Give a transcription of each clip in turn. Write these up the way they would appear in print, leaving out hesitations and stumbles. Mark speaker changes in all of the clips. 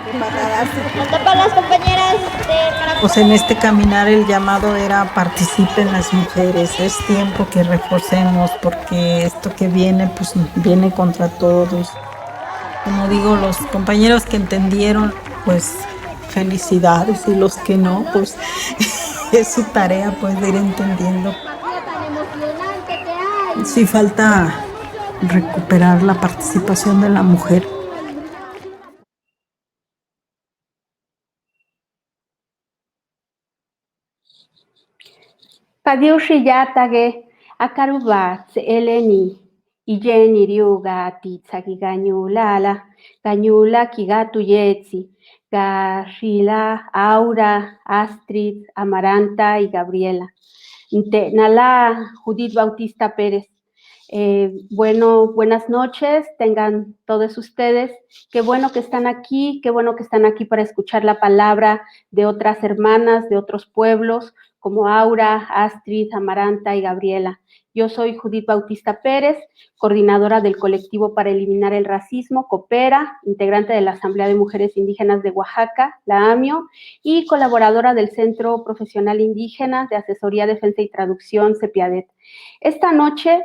Speaker 1: Para las compañeras
Speaker 2: Pues en este caminar el llamado era participen las mujeres, es tiempo que reforcemos porque esto que viene pues viene contra todos. Como digo, los compañeros que entendieron pues felicidades y los que no pues es su tarea pues de ir entendiendo. Sí falta recuperar la participación de la mujer.
Speaker 3: Padiushiyatage akaruba eleni iyeni ryuga titsaki gañulala gañula kigatu yetsi Garila, Aura, Astrid, Amaranta y Gabriela. Nala Judith Bautista Pérez. Buenas noches, tengan todos ustedes. Qué bueno que están aquí, qué bueno que están aquí para escuchar la palabra de otras hermanas, de otros pueblos, como Aura, Astrid, Amaranta y Gabriela. Yo soy Judith Bautista Pérez, coordinadora del colectivo para eliminar el racismo, Coopera, integrante de la Asamblea de Mujeres Indígenas de Oaxaca, la AMIO, y colaboradora del Centro Profesional Indígena de Asesoría, Defensa y Traducción, CEPIADET. Esta noche,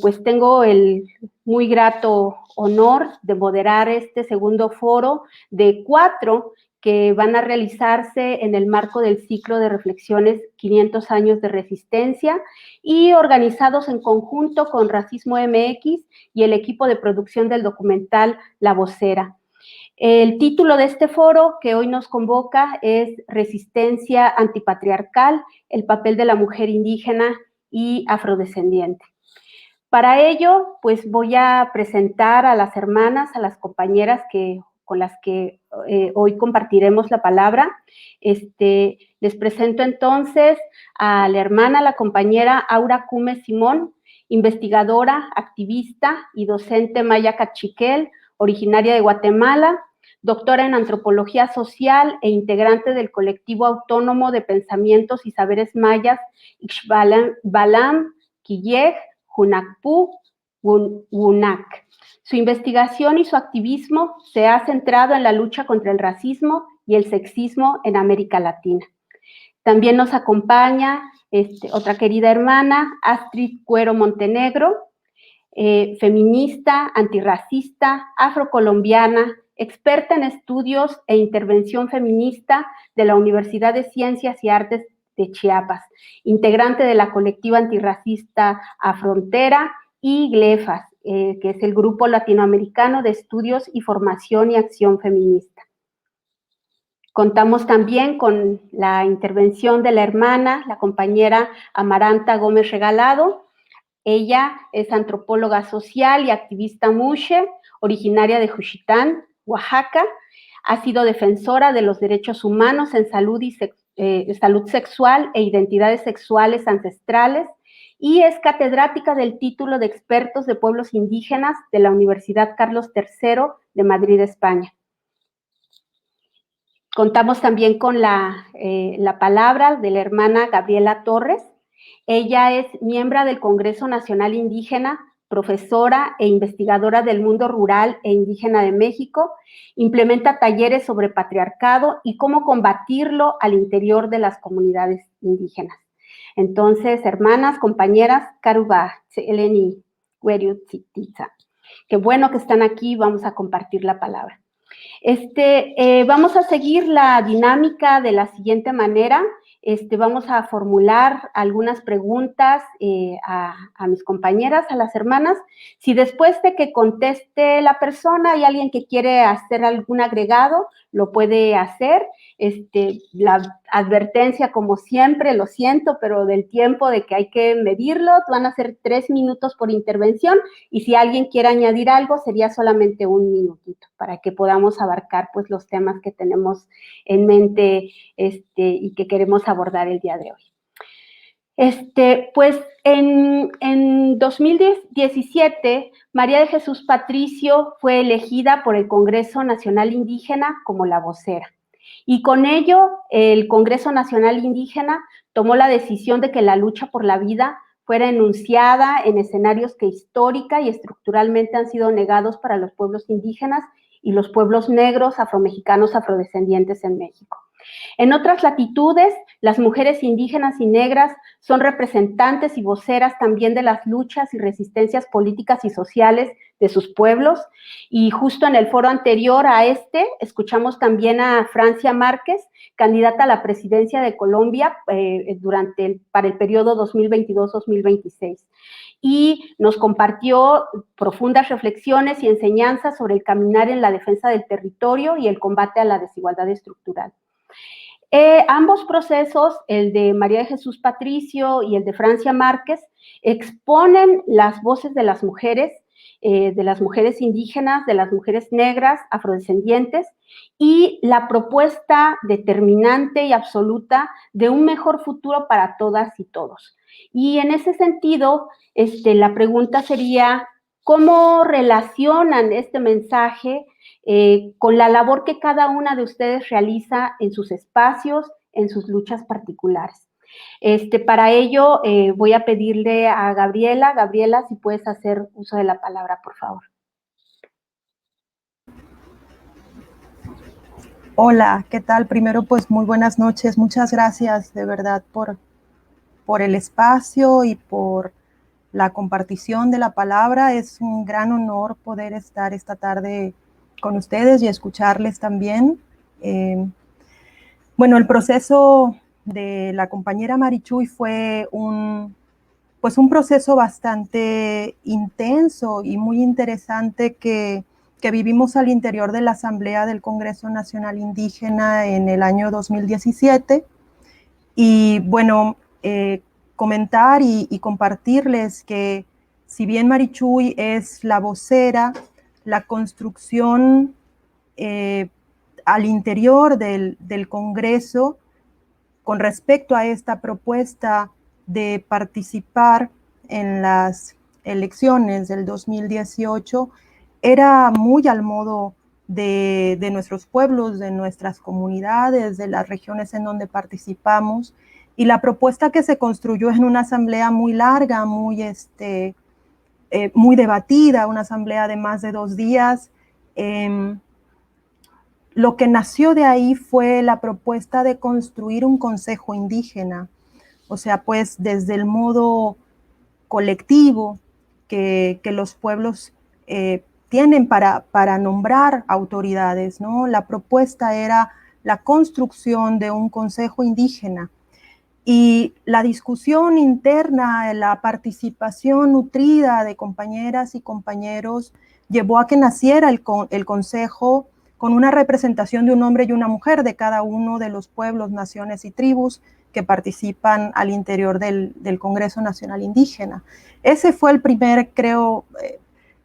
Speaker 3: pues tengo el muy grato honor de moderar este segundo foro de 4 que van a realizarse en el marco del ciclo de reflexiones 500 años de resistencia y organizados en conjunto con Racismo MX y el equipo de producción del documental La Vocera. El título de este foro que hoy nos convoca es Resistencia antipatriarcal, el papel de la mujer indígena y afrodescendiente. Para ello, pues voy a presentar a las hermanas, a las compañeras con las que hoy compartiremos la palabra. Les presento entonces a la hermana, la compañera Aura Cume Simón, investigadora, activista y docente maya cachiquel, originaria de Guatemala, doctora en antropología social e integrante del colectivo autónomo de pensamientos y saberes mayas Ixbalam Quillej, Junacpú, Wunak. Su investigación y su activismo se ha centrado en la lucha contra el racismo y el sexismo en América Latina. También nos acompaña otra querida hermana, Astrid Cuero Montenegro, feminista, antirracista, afrocolombiana, experta en estudios e intervención feminista de la Universidad de Ciencias y Artes de Chiapas, integrante de la colectiva antirracista Afrontera y GLEFAS, que es el Grupo Latinoamericano de Estudios y Formación y Acción Feminista. Contamos también con la intervención de la hermana, la compañera Amaranta Gómez Regalado. Ella es antropóloga social y activista mushe, originaria de Juchitán, Oaxaca. Ha sido defensora de los derechos humanos en salud sexual e identidades sexuales ancestrales y es catedrática del título de expertos de pueblos indígenas de la Universidad Carlos III de Madrid, España. Contamos también con la palabra de la hermana Gabriela Torres. Ella es miembro del Congreso Nacional Indígena, profesora e investigadora del mundo rural e indígena de México, implementa talleres sobre patriarcado y cómo combatirlo al interior de las comunidades indígenas. Entonces, hermanas, compañeras, Karuba, Eleni, Weriu, Tzitza. Qué bueno que están aquí, vamos a compartir la palabra. Vamos a seguir la dinámica de la siguiente manera. Vamos a formular algunas preguntas a mis compañeras, a las hermanas. Si después de que conteste la persona hay alguien que quiere hacer algún agregado, lo puede hacer. La advertencia, como siempre, lo siento, pero del tiempo de que hay que medirlo, van a ser 3 minutos por intervención y si alguien quiere añadir algo, sería solamente 1 minutito para que podamos abarcar pues los temas que tenemos en mente y que queremos abordar el día de hoy. Pues en 2017, María de Jesús Patricio fue elegida por el Congreso Nacional Indígena como la vocera. Y con ello, el Congreso Nacional Indígena tomó la decisión de que la lucha por la vida fuera enunciada en escenarios que histórica y estructuralmente han sido negados para los pueblos indígenas y los pueblos negros, afromexicanos, afrodescendientes en México. En otras latitudes, las mujeres indígenas y negras son representantes y voceras también de las luchas y resistencias políticas y sociales de sus pueblos. Y justo en el foro anterior a este, escuchamos también a Francia Márquez, candidata a la presidencia de Colombia para el periodo 2022-2026. Y nos compartió profundas reflexiones y enseñanzas sobre el caminar en la defensa del territorio y el combate a la desigualdad estructural. Ambos procesos, el de María de Jesús Patricio y el de Francia Márquez, exponen las voces de las mujeres indígenas, de las mujeres negras, afrodescendientes, y la propuesta determinante y absoluta de un mejor futuro para todas y todos. Y en ese sentido, la pregunta sería, ¿cómo relacionan este mensaje con la labor que cada una de ustedes realiza en sus espacios, en sus luchas particulares? Para ello, voy a pedirle a Gabriela. Gabriela, si puedes hacer uso de la palabra, por favor.
Speaker 1: Hola, ¿qué tal? Primero, pues muy buenas noches. Muchas gracias de verdad por el espacio y por la compartición de la palabra. Es un gran honor poder estar esta tarde con ustedes y escucharles también. Bueno, el proceso de la compañera Marichuy fue un proceso bastante intenso y muy interesante que vivimos al interior de la Asamblea del Congreso Nacional Indígena en el año 2017. Y bueno, comentar y compartirles que si bien Marichuy es la vocera, la construcción al interior del Congreso con respecto a esta propuesta de participar en las elecciones del 2018 era muy al modo de nuestros pueblos, de nuestras comunidades, de las regiones en donde participamos. Y la propuesta que se construyó en una asamblea muy larga, muy debatida, una asamblea de más de 2 días. Lo que nació de ahí fue la propuesta de construir un consejo indígena, o sea, pues desde el modo colectivo que los pueblos tienen para nombrar autoridades, ¿no? La propuesta era la construcción de un consejo indígena y la discusión interna, la participación nutrida de compañeras y compañeros llevó a que naciera el consejo con una representación de un hombre y una mujer de cada uno de los pueblos, naciones y tribus que participan al interior del Congreso Nacional Indígena. Ese fue el primer, creo,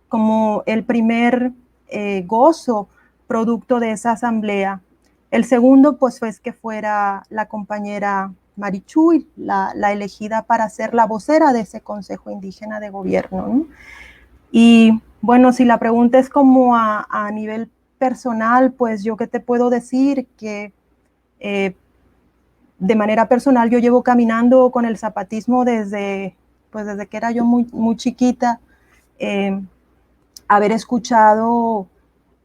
Speaker 1: como el primer gozo producto de esa asamblea. El segundo, pues, fue que fuera la compañera Marichuy, la elegida para ser la vocera de ese Consejo Indígena de Gobierno, ¿no? Y bueno, si la pregunta es como a nivel personal, pues yo qué te puedo decir que de manera personal yo llevo caminando con el zapatismo desde que era yo muy chiquita, haber escuchado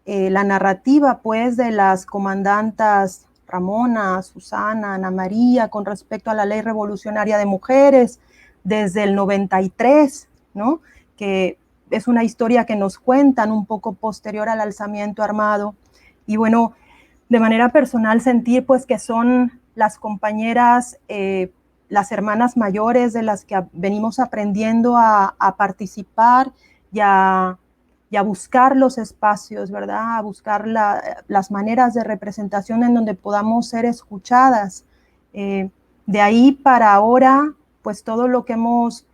Speaker 1: la narrativa pues de las comandantas Ramona, Susana, Ana María con respecto a la ley revolucionaria de mujeres desde el 93, ¿no? Que es una historia que nos cuentan un poco posterior al alzamiento armado. Y bueno, de manera personal sentir pues que son las compañeras, las hermanas mayores de las que venimos aprendiendo a participar y a buscar los espacios, ¿verdad? A buscar las maneras de representación en donde podamos ser escuchadas. De ahí para ahora, pues todo lo que hemos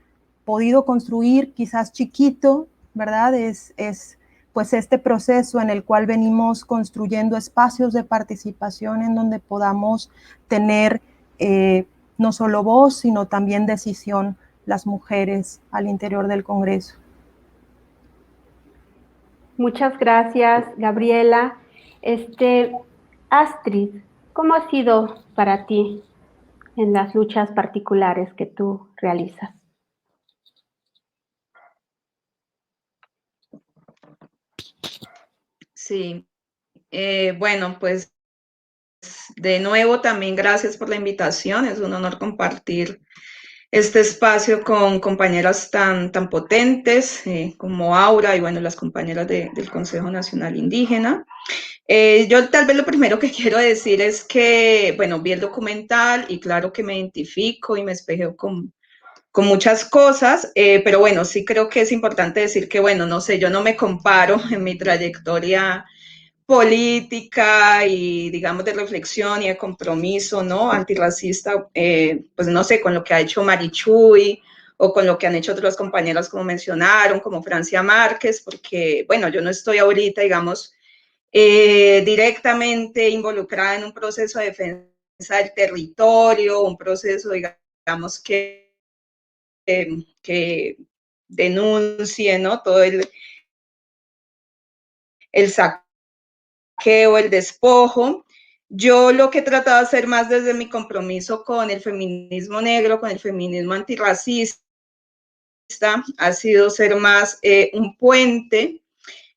Speaker 1: podido construir, quizás chiquito, ¿verdad? Es pues este proceso en el cual venimos construyendo espacios de participación en donde podamos tener no solo voz, sino también decisión las mujeres al interior del Congreso.
Speaker 3: Muchas gracias, Gabriela. Astrid, ¿cómo ha sido para ti en las luchas particulares que tú realizas?
Speaker 4: Sí, bueno, pues de nuevo también gracias por la invitación, es un honor compartir este espacio con compañeras tan potentes como Aura y bueno, las compañeras del Consejo Nacional Indígena. Yo tal vez lo primero que quiero decir es que, bueno, vi el documental y claro que me identifico y me espejeo con muchas cosas, pero bueno, sí creo que es importante decir que, bueno, no sé, yo no me comparo en mi trayectoria política y, digamos, de reflexión y de compromiso, ¿no? Antirracista, pues no sé, con lo que ha hecho Marichuy o con lo que han hecho otros compañeros, como mencionaron, como Francia Márquez, porque, bueno, yo no estoy ahorita, digamos, directamente involucrada en un proceso de defensa del territorio, un proceso, digamos, que denuncie, ¿no? Todo el saqueo, el despojo. Yo lo que he tratado de hacer más desde mi compromiso con el feminismo negro, con el feminismo antirracista, ha sido ser más un puente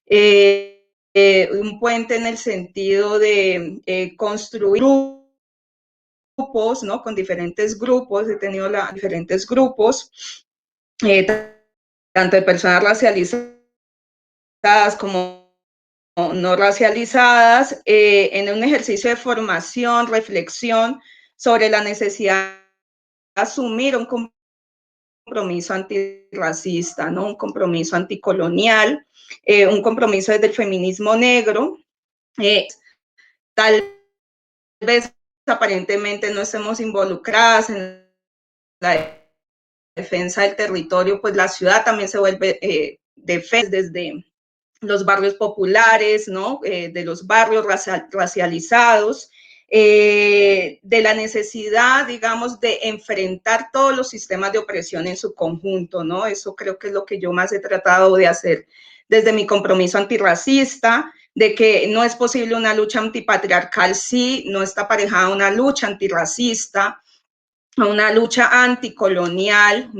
Speaker 4: en el sentido de construir grupos, ¿no? Con diferentes grupos, he tenido diferentes grupos, tanto de personas racializadas como no racializadas, en un ejercicio de formación, reflexión sobre la necesidad de asumir un compromiso antirracista, ¿no? Un compromiso anticolonial, un compromiso desde el feminismo negro. Tal vez aparentemente no estemos involucradas en la defensa del territorio, pues la ciudad también se vuelve defensa desde los barrios populares, ¿no? De los barrios racializados, de la necesidad, digamos, de enfrentar todos los sistemas de opresión en su conjunto, ¿no? Eso creo que es lo que yo más he tratado de hacer desde mi compromiso antirracista, de que no es posible una lucha antipatriarcal si no está aparejada a una lucha antirracista, a una lucha anticolonial,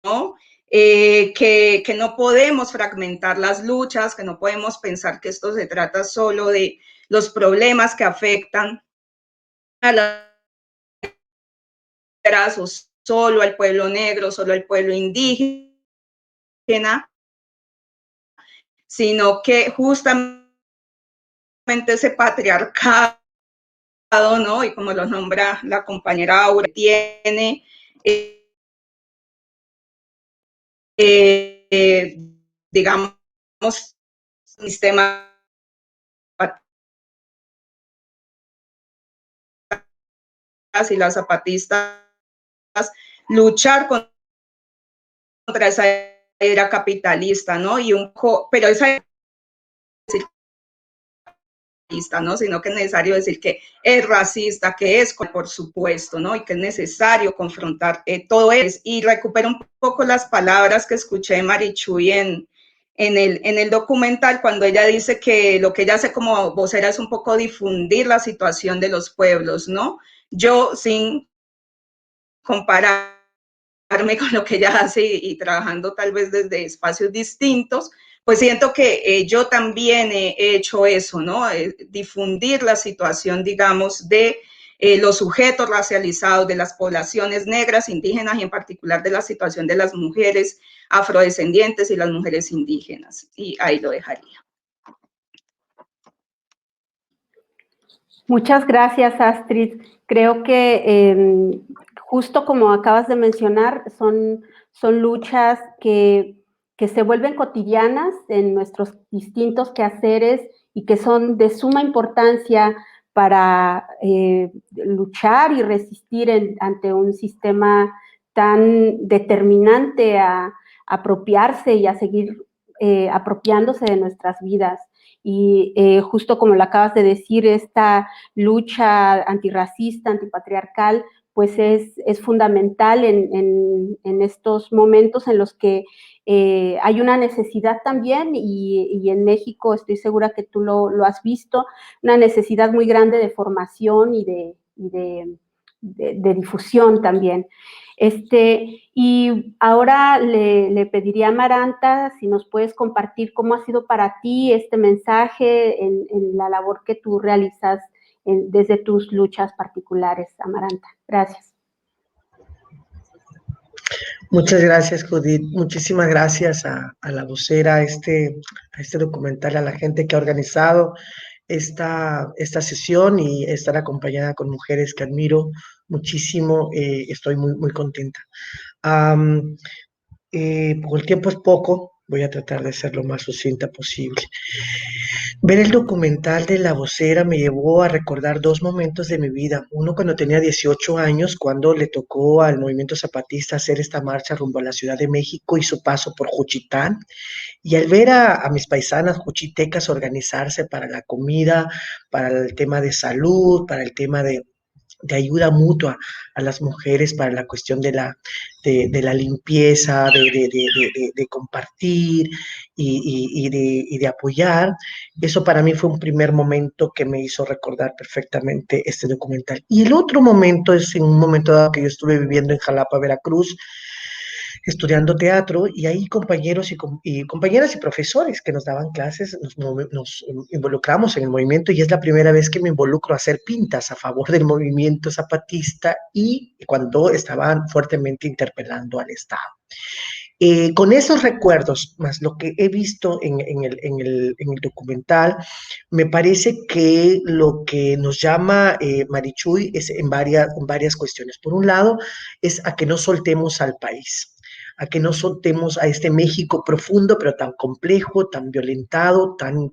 Speaker 4: ¿no? Que no podemos fragmentar las luchas, que no podemos pensar que esto se trata solo de los problemas que afectan a las mujeres, solo al pueblo negro, solo al pueblo indígena, sino que justamente ese patriarcado, ¿no? Y como lo nombra la compañera Aura, tiene digamos, sistema y las zapatistas luchar contra esa era capitalista, ¿no? Pero esa ¿no? Sino que es necesario decir que es racista, que es, por supuesto, ¿no? Y que es necesario confrontar todo eso. Y recupero un poco las palabras que escuché de Marichuy en el documental, cuando ella dice que lo que ella hace como vocera es un poco difundir la situación de los pueblos, ¿no? Yo, sin compararme con lo que ella hace y trabajando tal vez desde espacios distintos, pues siento que yo también he hecho eso, ¿no? Difundir la situación, digamos, de los sujetos racializados, de las poblaciones negras, indígenas y en particular de la situación de las mujeres afrodescendientes y las mujeres indígenas. Y ahí lo dejaría.
Speaker 3: Muchas gracias, Astrid. Creo que justo como acabas de mencionar, son luchas que se vuelven cotidianas en nuestros distintos quehaceres y que son de suma importancia para luchar y resistir ante un sistema tan determinante a apropiarse y a seguir apropiándose de nuestras vidas. Y justo como lo acabas de decir, esta lucha antirracista, antipatriarcal, pues es fundamental en estos momentos en los que hay una necesidad también, y en México estoy segura que tú lo has visto, una necesidad muy grande de formación y de de difusión también. Y ahora le pediría a Amaranta si nos puedes compartir cómo ha sido para ti este mensaje en la labor que tú realizas desde tus luchas particulares, Amaranta. Gracias.
Speaker 5: Muchas gracias, Judith. Muchísimas gracias a la vocera, a este documental, a la gente que ha organizado esta sesión y estar acompañada con mujeres que admiro muchísimo. Estoy muy, muy contenta. Como el tiempo es poco, voy a tratar de ser lo más sucinta posible. Ver el documental de La Vocera me llevó a recordar dos momentos de mi vida. Uno cuando tenía 18 años, cuando le tocó al movimiento zapatista hacer esta marcha rumbo a la Ciudad de México y su paso por Juchitán. Y al ver a mis paisanas juchitecas organizarse para la comida, para el tema de salud, para el tema de ayuda mutua a las mujeres para la cuestión de la limpieza, de compartir y de apoyar. Eso para mí fue un primer momento que me hizo recordar perfectamente este documental. Y el otro momento es en un momento dado que yo estuve viviendo en Jalapa, Veracruz, estudiando teatro, y ahí compañeros y compañeras y profesores que nos daban clases, nos involucramos en el movimiento, y es la primera vez que me involucro a hacer pintas a favor del movimiento zapatista y cuando estaban fuertemente interpelando al Estado. Con esos recuerdos, más lo que he visto en el documental, me parece que lo que nos llama Marichuy es en varias cuestiones. Por un lado, es a que no soltemos al país, a que no soltemos a este México profundo, pero tan complejo, tan violentado, tan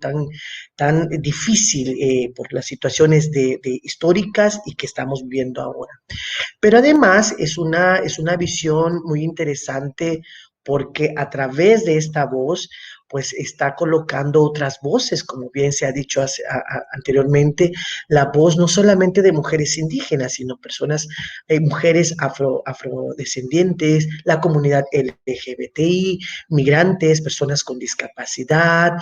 Speaker 5: difícil por las situaciones históricas y que estamos viviendo ahora. Pero además es una visión muy interesante porque a través de esta voz, pues está colocando otras voces, como bien se ha dicho anteriormente, la voz no solamente de mujeres indígenas, sino mujeres afrodescendientes, la comunidad LGBTI, migrantes, personas con discapacidad,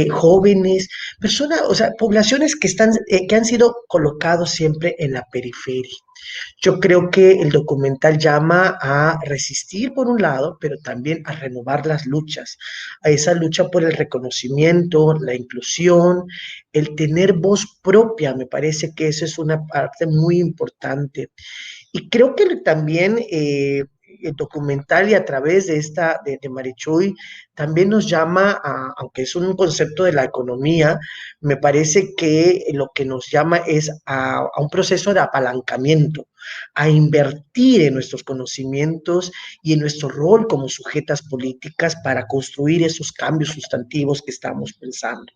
Speaker 5: jóvenes, personas, o sea, poblaciones que han sido colocados siempre en la periferia. Yo creo que el documental llama a resistir por un lado, pero también a renovar las luchas, a esa lucha por el reconocimiento, la inclusión, el tener voz propia. Me parece que eso es una parte muy importante. Y creo que también el documental, y a través de Marichuy, también nos llama aunque es un concepto de la economía, me parece que lo que nos llama es a un proceso de apalancamiento, a invertir en nuestros conocimientos y en nuestro rol como sujetas políticas para construir esos cambios sustantivos que estamos pensando.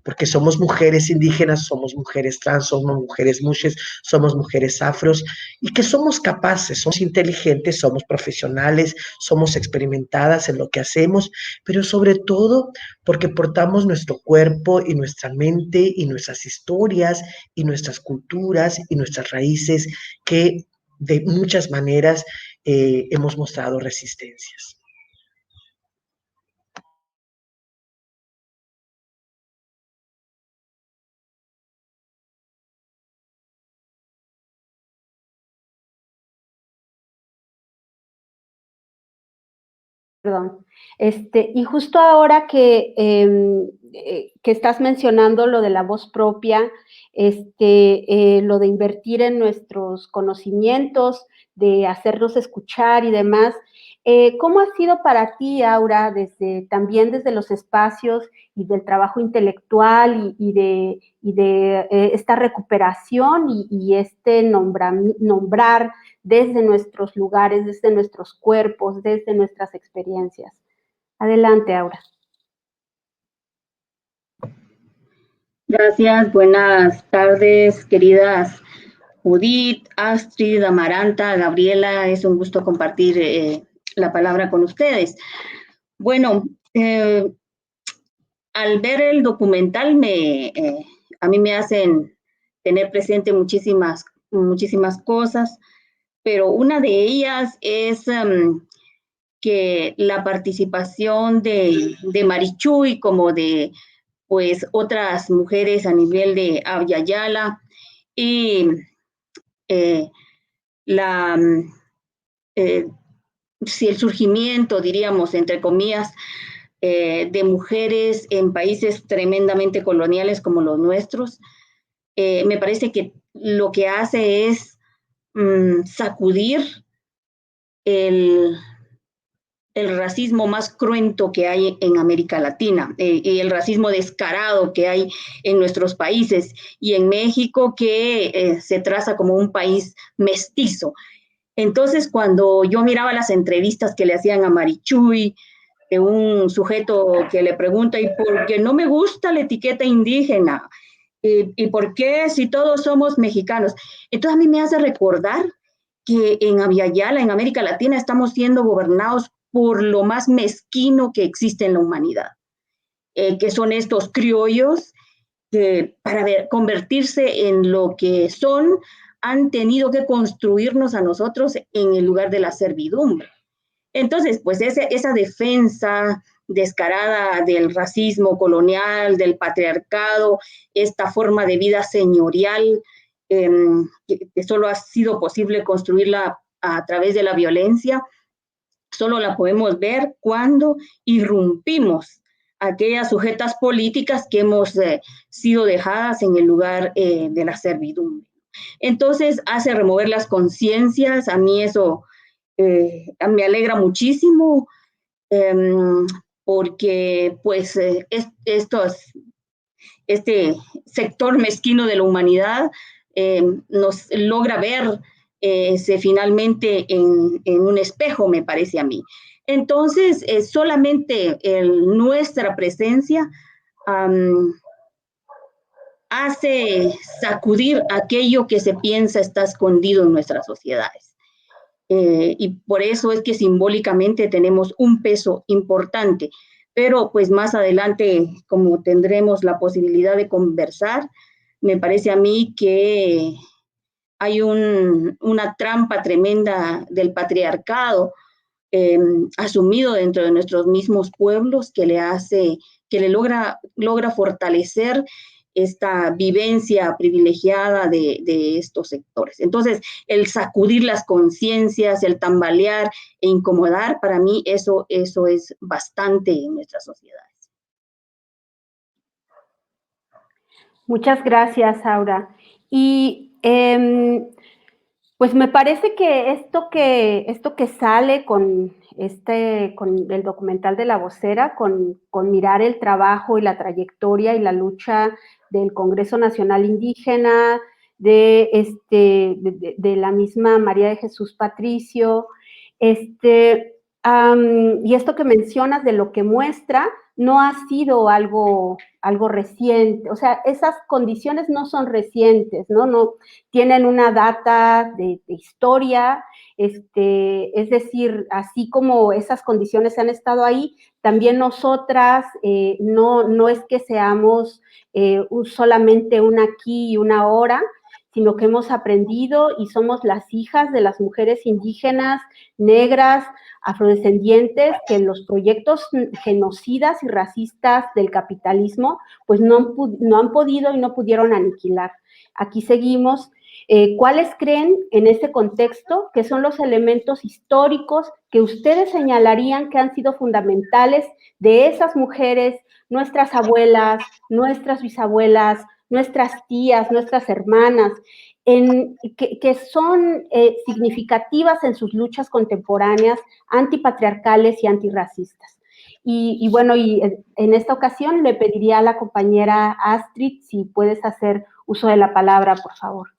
Speaker 5: Porque somos mujeres indígenas, somos mujeres trans, somos mujeres mushes, somos mujeres afros, y que somos capaces, somos inteligentes, somos profesionales, somos experimentadas en lo que hacemos, pero sobre todo porque portamos nuestro cuerpo y nuestra mente y nuestras historias y nuestras culturas y nuestras raíces que de muchas maneras hemos mostrado resistencias.
Speaker 3: Perdón. Y justo ahora que estás mencionando lo de la voz propia, lo de invertir en nuestros conocimientos, de hacernos escuchar y demás, ¿cómo ha sido para ti, Aura, también desde los espacios y del trabajo intelectual y de esta recuperación y nombrar desde nuestros lugares, desde nuestros cuerpos, desde nuestras experiencias? Adelante, Aura.
Speaker 6: Gracias, buenas tardes, queridas Judith, Astrid, Amaranta, Gabriela. Es un gusto compartir la palabra con ustedes. Bueno, al ver el documental a mí me hacen tener presente muchísimas cosas, pero una de ellas es que la participación de Marichuy, como de pues otras mujeres a nivel de Ayala y si el surgimiento, diríamos, entre comillas, de mujeres en países tremendamente coloniales como los nuestros, me parece que lo que hace es sacudir el racismo más cruento que hay en América Latina y el racismo descarado que hay en nuestros países y en México, que se traza como un país mestizo. Entonces, cuando yo miraba las entrevistas que le hacían a Marichuy, de un sujeto que le pregunta, ¿y por qué no me gusta la etiqueta indígena? ¿Y por qué si todos somos mexicanos? Entonces a mí me hace recordar que en Aviala, en América Latina, estamos siendo gobernados por lo más mezquino que existe en la humanidad, que son estos criollos que para convertirse en lo que son, han tenido que construirnos a nosotros en el lugar de la servidumbre. Entonces, pues esa defensa descarada del racismo colonial, del patriarcado, esta forma de vida señorial, que solo ha sido posible construirla a través de la violencia, solo la podemos ver cuando irrumpimos aquellas sujetas políticas que hemos sido dejadas en el lugar de la servidumbre. Entonces hace remover las conciencias, a mí eso me alegra muchísimo, porque pues este sector mezquino de la humanidad nos logra ver finalmente en un espejo, me parece a mí. Entonces, solamente nuestra presencia hace sacudir aquello que se piensa está escondido en nuestras sociedades. Y por eso es que simbólicamente tenemos un peso importante. Pero pues más adelante, como tendremos la posibilidad de conversar, me parece a mí que hay una trampa tremenda del patriarcado asumido dentro de nuestros mismos pueblos que le logra fortalecer esta vivencia privilegiada de estos sectores. Entonces, el sacudir las conciencias, el tambalear e incomodar, para mí eso es bastante en nuestras sociedades.
Speaker 3: Muchas gracias, Aura. Y pues me parece que esto que sale con el documental de La Vocera, con mirar el trabajo y la trayectoria y la lucha del Congreso Nacional Indígena, de la misma María de Jesús Patricio, y esto que mencionas de lo que muestra no ha sido algo reciente, o sea, esas condiciones no son recientes, no tienen una data de historia, es decir, así como esas condiciones han estado ahí, también nosotras no es que seamos solamente una aquí y una ahora, sino que hemos aprendido y somos las hijas de las mujeres indígenas, negras, afrodescendientes, que en los proyectos genocidas y racistas del capitalismo, pues no han podido y no pudieron aniquilar. Aquí seguimos. ¿Cuáles creen en este contexto que son los elementos históricos que ustedes señalarían que han sido fundamentales de esas mujeres, nuestras abuelas, nuestras bisabuelas, nuestras tías, nuestras hermanas, que son significativas en sus luchas contemporáneas, antipatriarcales y antirracistas? Y bueno, y en esta ocasión le pediría a la compañera Astrid si puedes hacer uso de la palabra, por favor.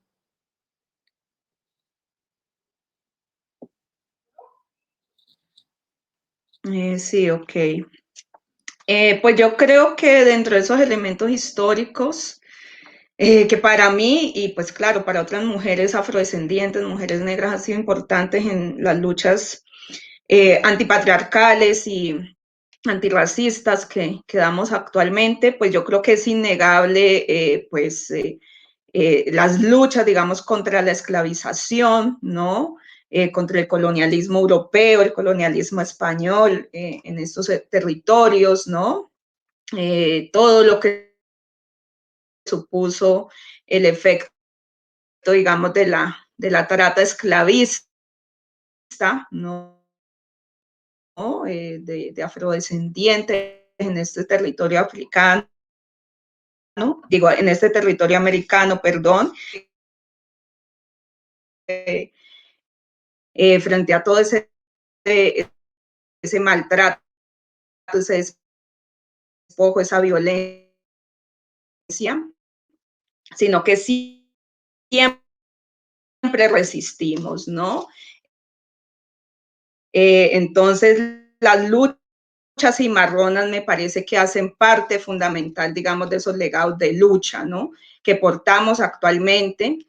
Speaker 4: Sí, ok. Pues yo creo que dentro de esos elementos históricos, que para mí, y pues claro, para otras mujeres afrodescendientes, mujeres negras, han sido importantes en las luchas antipatriarcales y antirracistas que damos actualmente, pues yo creo que es innegable, las luchas, digamos, contra la esclavización, ¿no? Contra el colonialismo europeo, el colonialismo español en estos territorios, ¿no? Todo lo que supuso el efecto, digamos, de de la trata esclavista, ¿no? De afrodescendientes en este territorio africano, ¿no? Digo, en este territorio americano, perdón, frente a todo ese maltrato, ese despojo, esa violencia, sino que siempre resistimos, ¿no? Entonces, las luchas cimarronas me parece que hacen parte fundamental, digamos, de esos legados de lucha, ¿no? Que portamos actualmente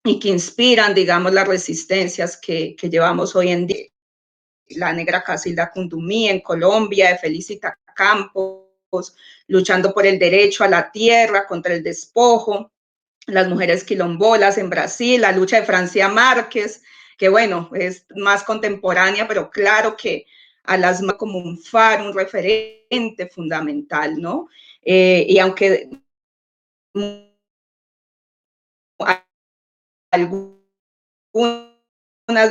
Speaker 4: y que inspiran, digamos, las resistencias que llevamos hoy en día. La negra Casilda Cundumí en Colombia, de Felicita Campos, luchando por el derecho a la tierra contra el despojo, las mujeres quilombolas en Brasil, la lucha de Francia Márquez, que bueno, es más contemporánea, pero claro que a las como un faro, un referente fundamental, ¿no? Y aunque algunas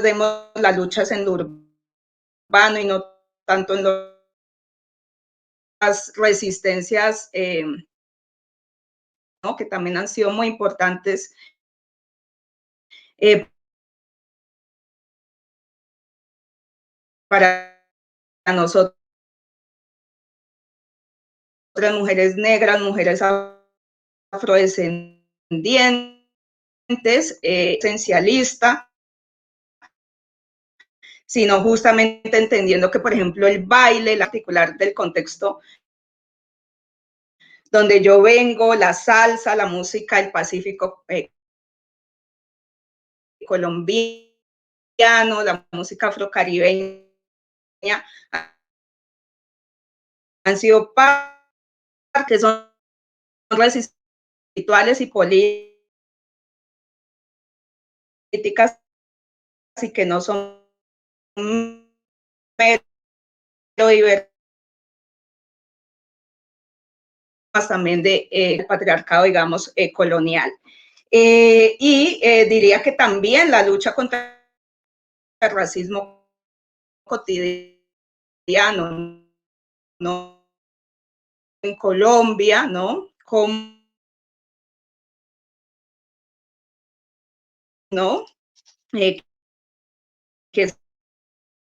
Speaker 4: vemos las luchas en lo urbano y no tanto en las resistencias, ¿no? Que también han sido muy importantes para nosotros, mujeres negras, mujeres afrodescendientes, esencialista, sino justamente entendiendo que, por ejemplo, el baile, la particular del contexto donde yo vengo, la salsa, la música del Pacífico colombiano, la música afrocaribeña, han sido que son rituales y políticas y que no son mero diversas también de patriarcado, digamos, colonial. Diría que también la lucha contra el racismo cotidiano, ¿no? En Colombia, ¿no? ¿No? Que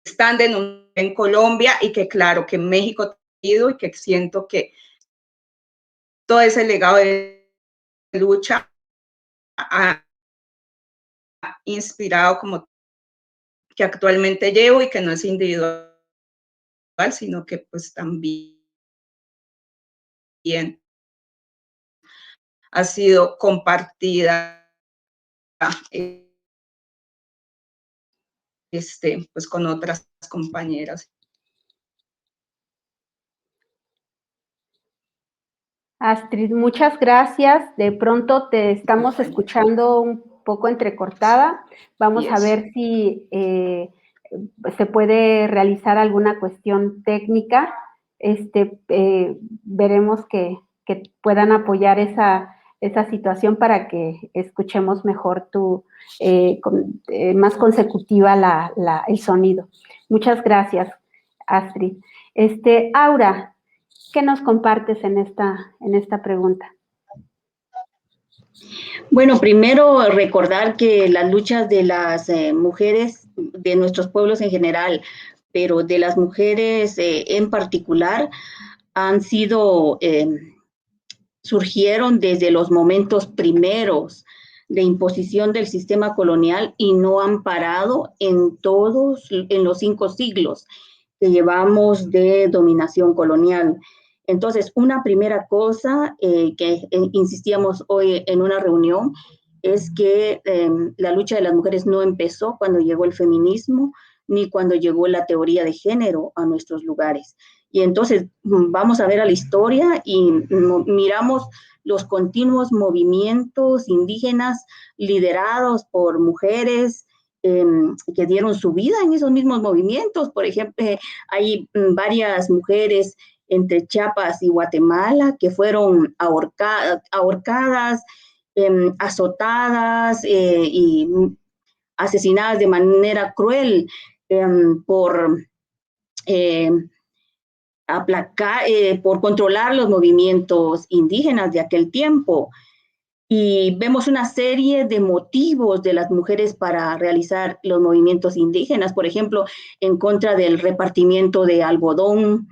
Speaker 4: están en Colombia y que claro, que en México y que siento que todo ese legado de lucha ha inspirado como que actualmente llevo y que no es individual, sino que pues también ha sido compartida pues con otras compañeras.
Speaker 3: Astrid, muchas gracias. De pronto te estamos escuchando un poco entrecortada. Vamos a ver si se puede realizar alguna cuestión técnica. Veremos que puedan apoyar esa situación para que escuchemos mejor más consecutiva el sonido. Muchas gracias, Astrid. Aura, ¿qué nos compartes en esta pregunta?
Speaker 6: Bueno, primero recordar que las luchas de las mujeres de nuestros pueblos en general, pero de las mujeres en particular, han sido, surgieron desde los momentos primeros de imposición del sistema colonial y no han parado en los 5 siglos que llevamos de dominación colonial. Entonces, una primera cosa que insistíamos hoy en una reunión es que la lucha de las mujeres no empezó cuando llegó el feminismo ni cuando llegó la teoría de género a nuestros lugares. Y entonces vamos a ver a la historia y miramos los continuos movimientos indígenas liderados por mujeres que dieron su vida en esos mismos movimientos. Por ejemplo, hay varias mujeres entre Chiapas y Guatemala que fueron ahorcadas, azotadas y asesinadas de manera cruel por por controlar los movimientos indígenas de aquel tiempo. Y vemos una serie de motivos de las mujeres para realizar los movimientos indígenas, por ejemplo, en contra del repartimiento de algodón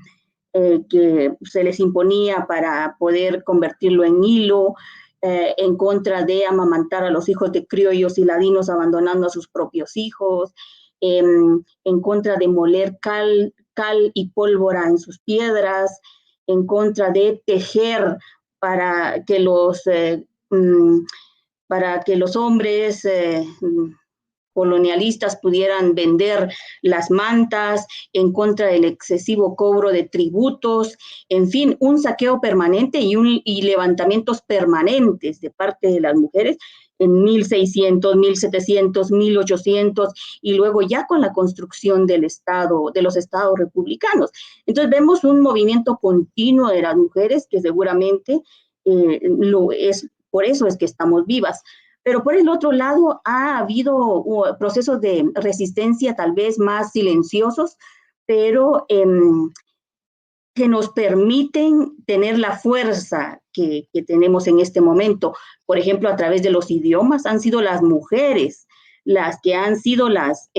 Speaker 6: que se les imponía para poder convertirlo en hilo, en contra de amamantar a los hijos de criollos y ladinos abandonando a sus propios hijos, en contra de moler cal y pólvora en sus piedras, en contra de tejer para que los hombres colonialistas pudieran vender las mantas, en contra del excesivo cobro de tributos, en fin, un saqueo permanente y levantamientos permanentes de parte de las mujeres en 1600, 1700, 1800 y luego ya con la construcción del Estado, de los estados republicanos. Entonces vemos un movimiento continuo de las mujeres que seguramente por eso es que estamos vivas. Pero por el otro lado ha habido procesos de resistencia tal vez más silenciosos, pero que nos permiten tener la fuerza que tenemos en este momento. Por ejemplo, a través de los idiomas han sido las mujeres las que han sido las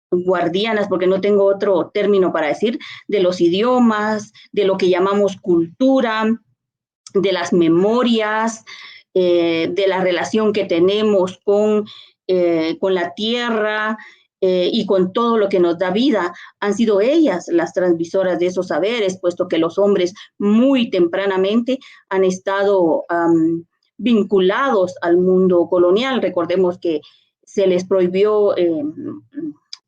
Speaker 6: guardianas, porque no tengo otro término para decir, de los idiomas, de lo que llamamos cultura, de las memorias, de la relación que tenemos con la tierra y con todo lo que nos da vida. Han sido ellas las transmisoras de esos saberes, puesto que los hombres muy tempranamente han estado vinculados al mundo colonial. Recordemos que se les prohibió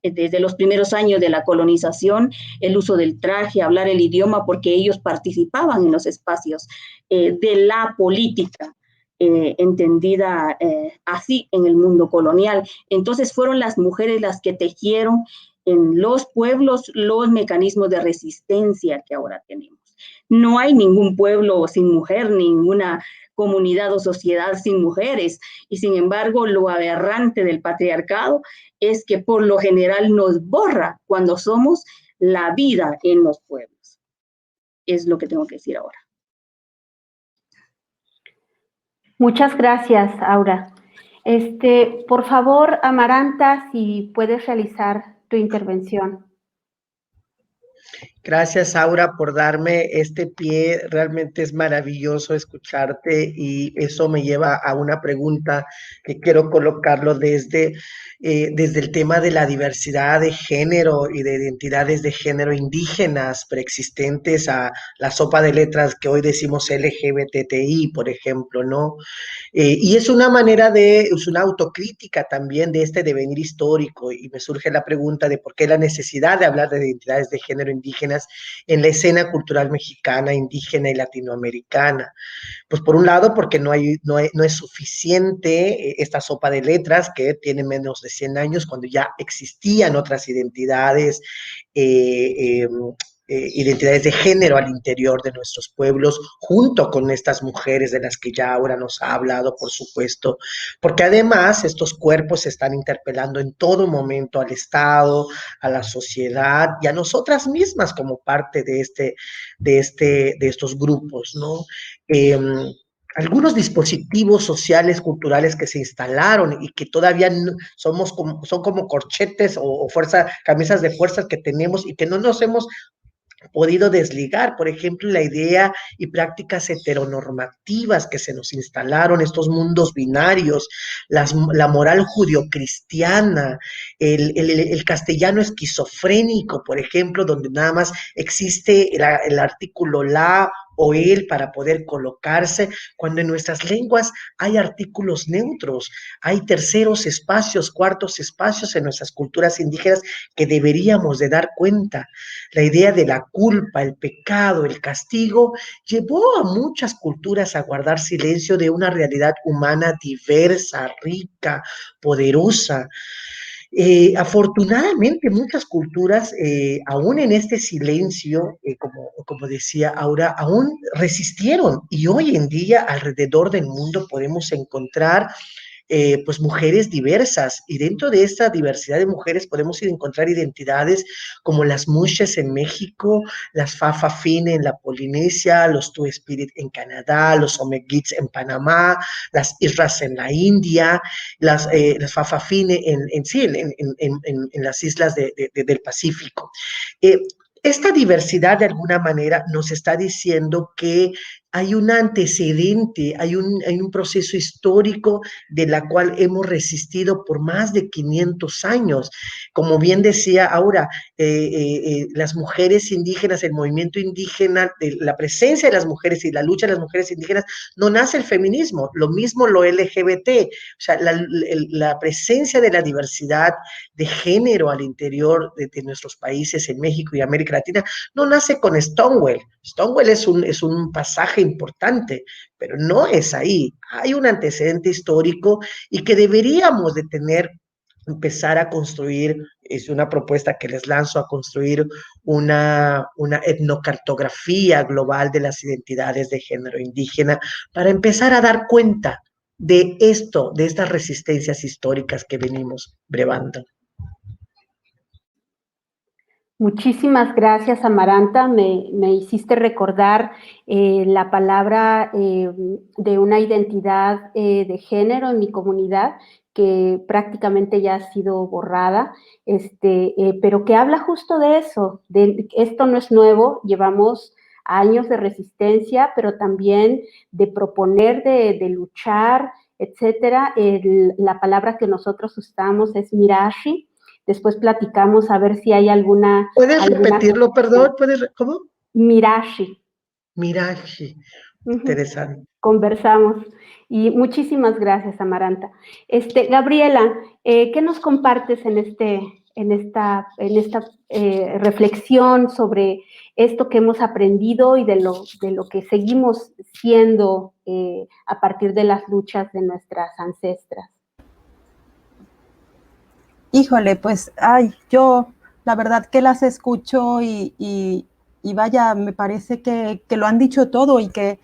Speaker 6: desde los primeros años de la colonización el uso del traje, hablar el idioma, porque ellos participaban en los espacios de la política, entendida así en el mundo colonial. Entonces fueron las mujeres las que tejieron en los pueblos los mecanismos de resistencia que ahora tenemos. No hay ningún pueblo sin mujer, ninguna comunidad o sociedad sin mujeres, y sin embargo lo aberrante del patriarcado es que por lo general nos borra cuando somos la vida en los pueblos. Es lo que tengo que decir ahora.
Speaker 3: Muchas gracias, Aura. Por favor, Amaranta, si puedes realizar tu intervención.
Speaker 5: Gracias, Aura, por darme este pie. Realmente es maravilloso escucharte y eso me lleva a una pregunta que quiero colocarlo desde el tema de la diversidad de género y de identidades de género indígenas preexistentes a la sopa de letras que hoy decimos LGBTI, por ejemplo, ¿no? Y es una manera es una autocrítica también de este devenir histórico, y me surge la pregunta de por qué la necesidad de hablar de identidades de género indígenas en la escena cultural mexicana, indígena y latinoamericana. Pues por un lado, porque no es suficiente esta sopa de letras que tiene menos de 100 años, cuando ya existían otras identidades, identidades de género al interior de nuestros pueblos, junto con estas mujeres de las que ya ahora nos ha hablado, por supuesto, porque además estos cuerpos se están interpelando en todo momento al Estado, a la sociedad y a nosotras mismas como parte de estos grupos, ¿no? Algunos dispositivos sociales, culturales que se instalaron y que todavía son como corchetes o camisas de fuerzas que tenemos y que no nos hemos podido desligar, por ejemplo, la idea y prácticas heteronormativas que se nos instalaron, estos mundos binarios, la moral judio-cristiana, el castellano esquizofrénico, por ejemplo, donde nada más existe el artículo la o él para poder colocarse, cuando en nuestras lenguas hay artículos neutros, hay terceros espacios, cuartos espacios en nuestras culturas indígenas que deberíamos de dar cuenta. La idea de la culpa, el pecado, el castigo, llevó a muchas culturas a guardar silencio de una realidad humana diversa, rica, poderosa. Afortunadamente, muchas culturas, aún en este silencio, como decía Aura, aún resistieron, y hoy en día alrededor del mundo podemos encontrar pues mujeres diversas, y dentro de esta diversidad de mujeres podemos encontrar identidades como las Mushes en México, las Fafa Fine en la Polinesia, los Two Spirit en Canadá, los Omeguits en Panamá, las Isras en la India, las Fafa Fine en las islas del Pacífico. Esta diversidad de alguna manera nos está diciendo que hay un antecedente, hay un proceso histórico de la cual hemos resistido por más de 500 años. Como bien decía Aura, las mujeres indígenas, el movimiento indígena, la presencia de las mujeres y la lucha de las mujeres indígenas, no nace el feminismo, lo mismo lo LGBT, o sea, la presencia de la diversidad de género al interior de nuestros países en México y América Latina no nace con Stonewall. Stonewall es un pasaje importante, pero no es ahí. Hay un antecedente histórico y que deberíamos de empezar a construir, es una propuesta que les lanzo, a construir una etnocartografía global de las identidades de género indígena para empezar a dar cuenta de esto, de estas resistencias históricas que venimos brevando.
Speaker 3: Muchísimas gracias, Amaranta. Me hiciste recordar la palabra de una identidad de género en mi comunidad que prácticamente ya ha sido borrada, pero que habla justo de eso. Esto no es nuevo, llevamos años de resistencia, pero también de proponer, de luchar, etcétera. La palabra que nosotros usamos es mirashi. Después platicamos a ver si hay alguna...
Speaker 5: ¿Puedes repetirlo, perdón? ¿Cómo?
Speaker 3: Mirashi.
Speaker 5: Mirashi. Interesante.
Speaker 3: Conversamos. Y muchísimas gracias, Amaranta. Gabriela, ¿qué nos compartes en esta reflexión sobre esto que hemos aprendido y de lo que seguimos siendo a partir de las luchas de nuestras ancestras?
Speaker 1: Híjole, pues, yo la verdad que las escucho y vaya, me parece que lo han dicho todo y que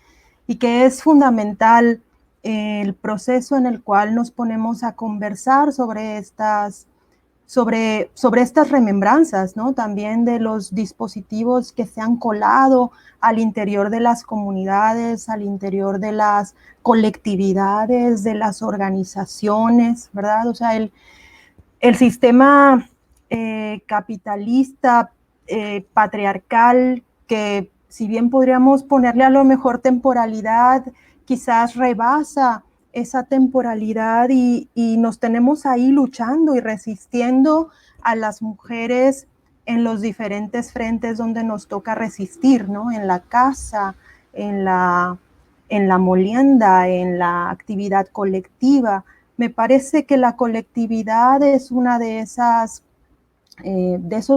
Speaker 1: es fundamental el proceso en el cual nos ponemos a conversar sobre estas remembranzas, ¿no? También de los dispositivos que se han colado al interior de las comunidades, al interior de las colectividades, de las organizaciones, ¿verdad? O sea, el sistema capitalista, patriarcal, que si bien podríamos ponerle a lo mejor temporalidad, quizás rebasa esa temporalidad y nos tenemos ahí luchando y resistiendo a las mujeres en los diferentes frentes donde nos toca resistir, ¿no? En la casa, en la molienda, en la actividad colectiva. Me parece que la colectividad es una de esos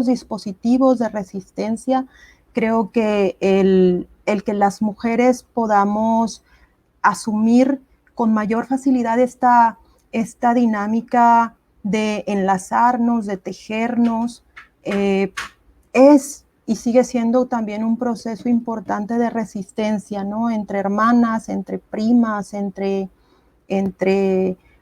Speaker 1: dispositivos de resistencia. Creo que el que las mujeres podamos asumir con mayor facilidad esta dinámica de enlazarnos, de tejernos, es y sigue siendo también un proceso importante de resistencia, ¿no? Entre hermanas, entre primas, entre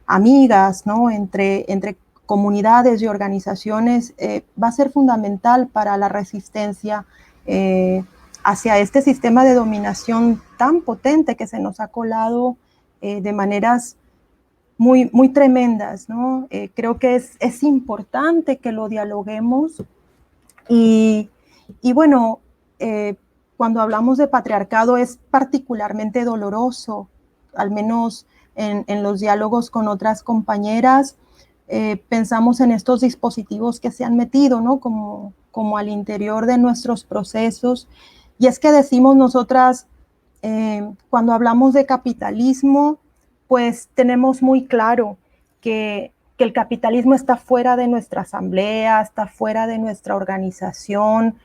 Speaker 1: amigas, ¿no? Entre comunidades y organizaciones, va a ser fundamental para la resistencia hacia este sistema de dominación tan potente que se nos ha colado de maneras muy, muy tremendas, ¿no? Creo que es importante que lo dialoguemos y bueno, cuando hablamos de patriarcado es particularmente doloroso, al menos en los diálogos con otras compañeras, pensamos en estos dispositivos que se han metido, ¿no? Como al interior de nuestros procesos. Y es que decimos nosotras, cuando hablamos de capitalismo, pues tenemos muy claro que el capitalismo está fuera de nuestra asamblea, está fuera de nuestra organización.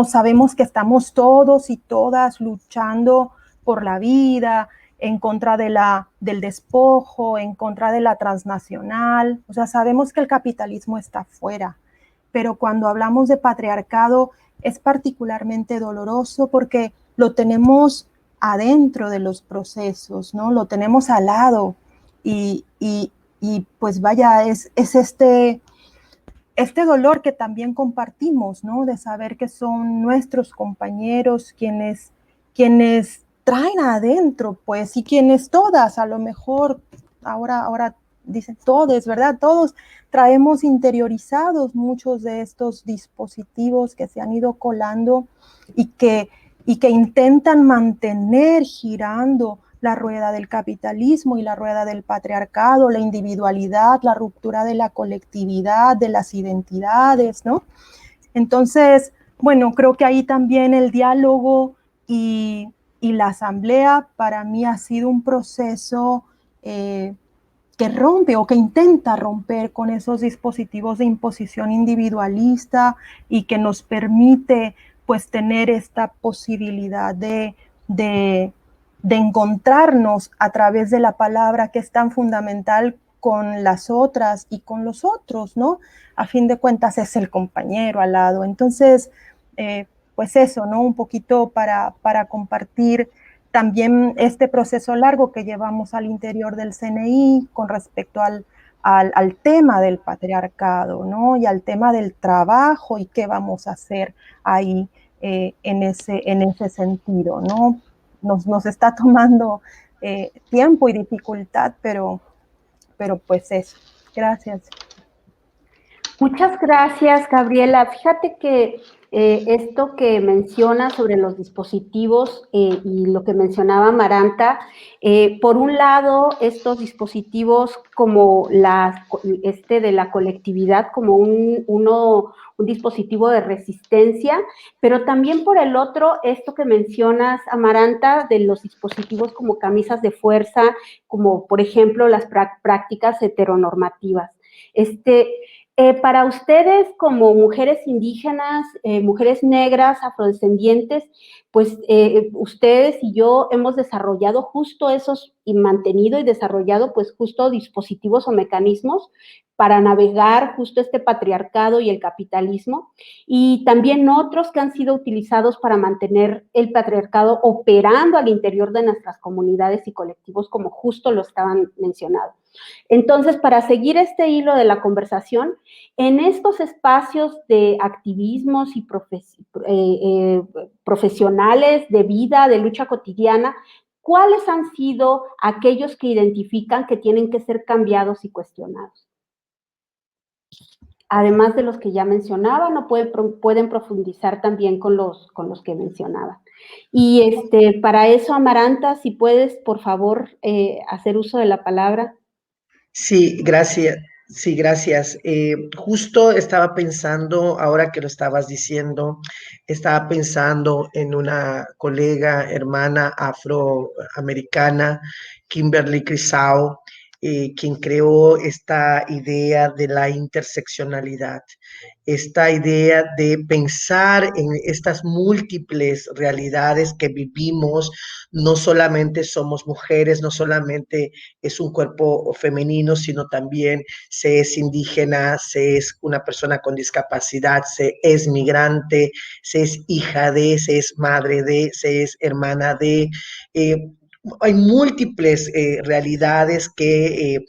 Speaker 1: Sabemos que estamos todos y todas luchando por la vida, en contra del despojo, en contra de la transnacional. O sea, sabemos que el capitalismo está fuera, pero cuando hablamos de patriarcado es particularmente doloroso porque lo tenemos adentro de los procesos, ¿no? Lo tenemos al lado y pues vaya, es este dolor que también compartimos, ¿no? De saber que son nuestros compañeros quienes traen adentro, pues, y quienes todas, a lo mejor, ahora dicen todos, ¿verdad? Todos traemos interiorizados muchos de estos dispositivos que se han ido colando y que intentan mantener girando la rueda del capitalismo y la rueda del patriarcado, la individualidad, la ruptura de la colectividad, de las identidades, ¿no? Entonces, bueno, creo que ahí también el diálogo y la asamblea para mí ha sido un proceso que rompe o que intenta romper con esos dispositivos de imposición individualista y que nos permite pues tener esta posibilidad de encontrarnos a través de la palabra, que es tan fundamental con las otras y con los otros, ¿no? A fin de cuentas es el compañero al lado. Entonces, pues eso, ¿no? Un poquito para compartir también este proceso largo que llevamos al interior del CNI con respecto al tema del patriarcado, ¿no? Y al tema del trabajo y qué vamos a hacer ahí en ese sentido, ¿no? Nos está tomando tiempo y dificultad, pero pues eso. Gracias.
Speaker 3: Muchas gracias, Gabriela. Fíjate que esto que menciona sobre los dispositivos y lo que mencionaba Amaranta, por un lado, estos dispositivos como de la colectividad, como un dispositivo de resistencia, pero también por el otro, esto que mencionas, Amaranta, de los dispositivos como camisas de fuerza, como por ejemplo las prácticas heteronormativas. Para ustedes, como mujeres indígenas, mujeres negras, afrodescendientes, pues ustedes y yo hemos desarrollado justo esos y mantenido y desarrollado pues justo dispositivos o mecanismos para navegar justo este patriarcado y el capitalismo, y también otros que han sido utilizados para mantener el patriarcado operando al interior de nuestras comunidades y colectivos, como justo lo estaban mencionando. Entonces, para seguir este hilo de la conversación, en estos espacios de activismos y profesionales de vida, de lucha cotidiana, ¿cuáles han sido aquellos que identifican que tienen que ser cambiados y cuestionados? Además de los que ya mencionaban, o pueden profundizar también con los que mencionaban. Y para eso, Amaranta, si puedes, por favor, hacer uso de la palabra.
Speaker 5: Sí, gracias. Sí, gracias. Justo estaba pensando, ahora que lo estabas diciendo, estaba pensando en una colega, hermana afroamericana, Kimberly Crenshaw, quien creó esta idea de la interseccionalidad, esta idea de pensar en estas múltiples realidades que vivimos. No solamente somos mujeres, no solamente es un cuerpo femenino, sino también se es indígena, se es una persona con discapacidad, se es migrante, se es hija de, se es madre de, se es hermana de. Hay múltiples realidades que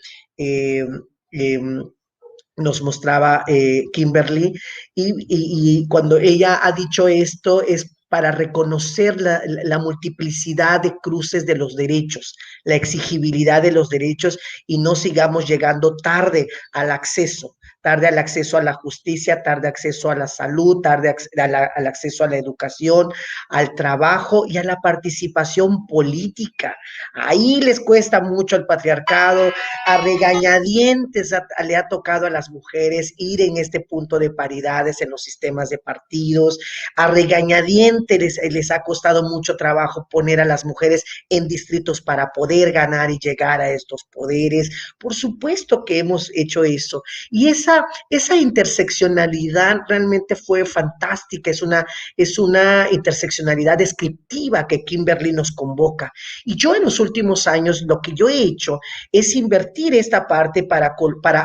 Speaker 5: nos mostraba Kimberly, y cuando ella ha dicho esto es para reconocer la multiplicidad de cruces de los derechos, la exigibilidad de los derechos, y no sigamos llegando tarde al acceso a la justicia, tarde acceso a la salud, tarde al acceso a la educación, al trabajo y a la participación política. Ahí les cuesta mucho al patriarcado, a regañadientes le ha tocado a las mujeres ir en este punto de paridades en los sistemas de partidos, a regañadientes les ha costado mucho trabajo poner a las mujeres en distritos para poder ganar y llegar a estos poderes. Por supuesto que hemos hecho eso, y es esa interseccionalidad realmente fue fantástica, es una interseccionalidad descriptiva que Kimberly nos convoca. Y yo en los últimos años lo que yo he hecho es invertir esta parte para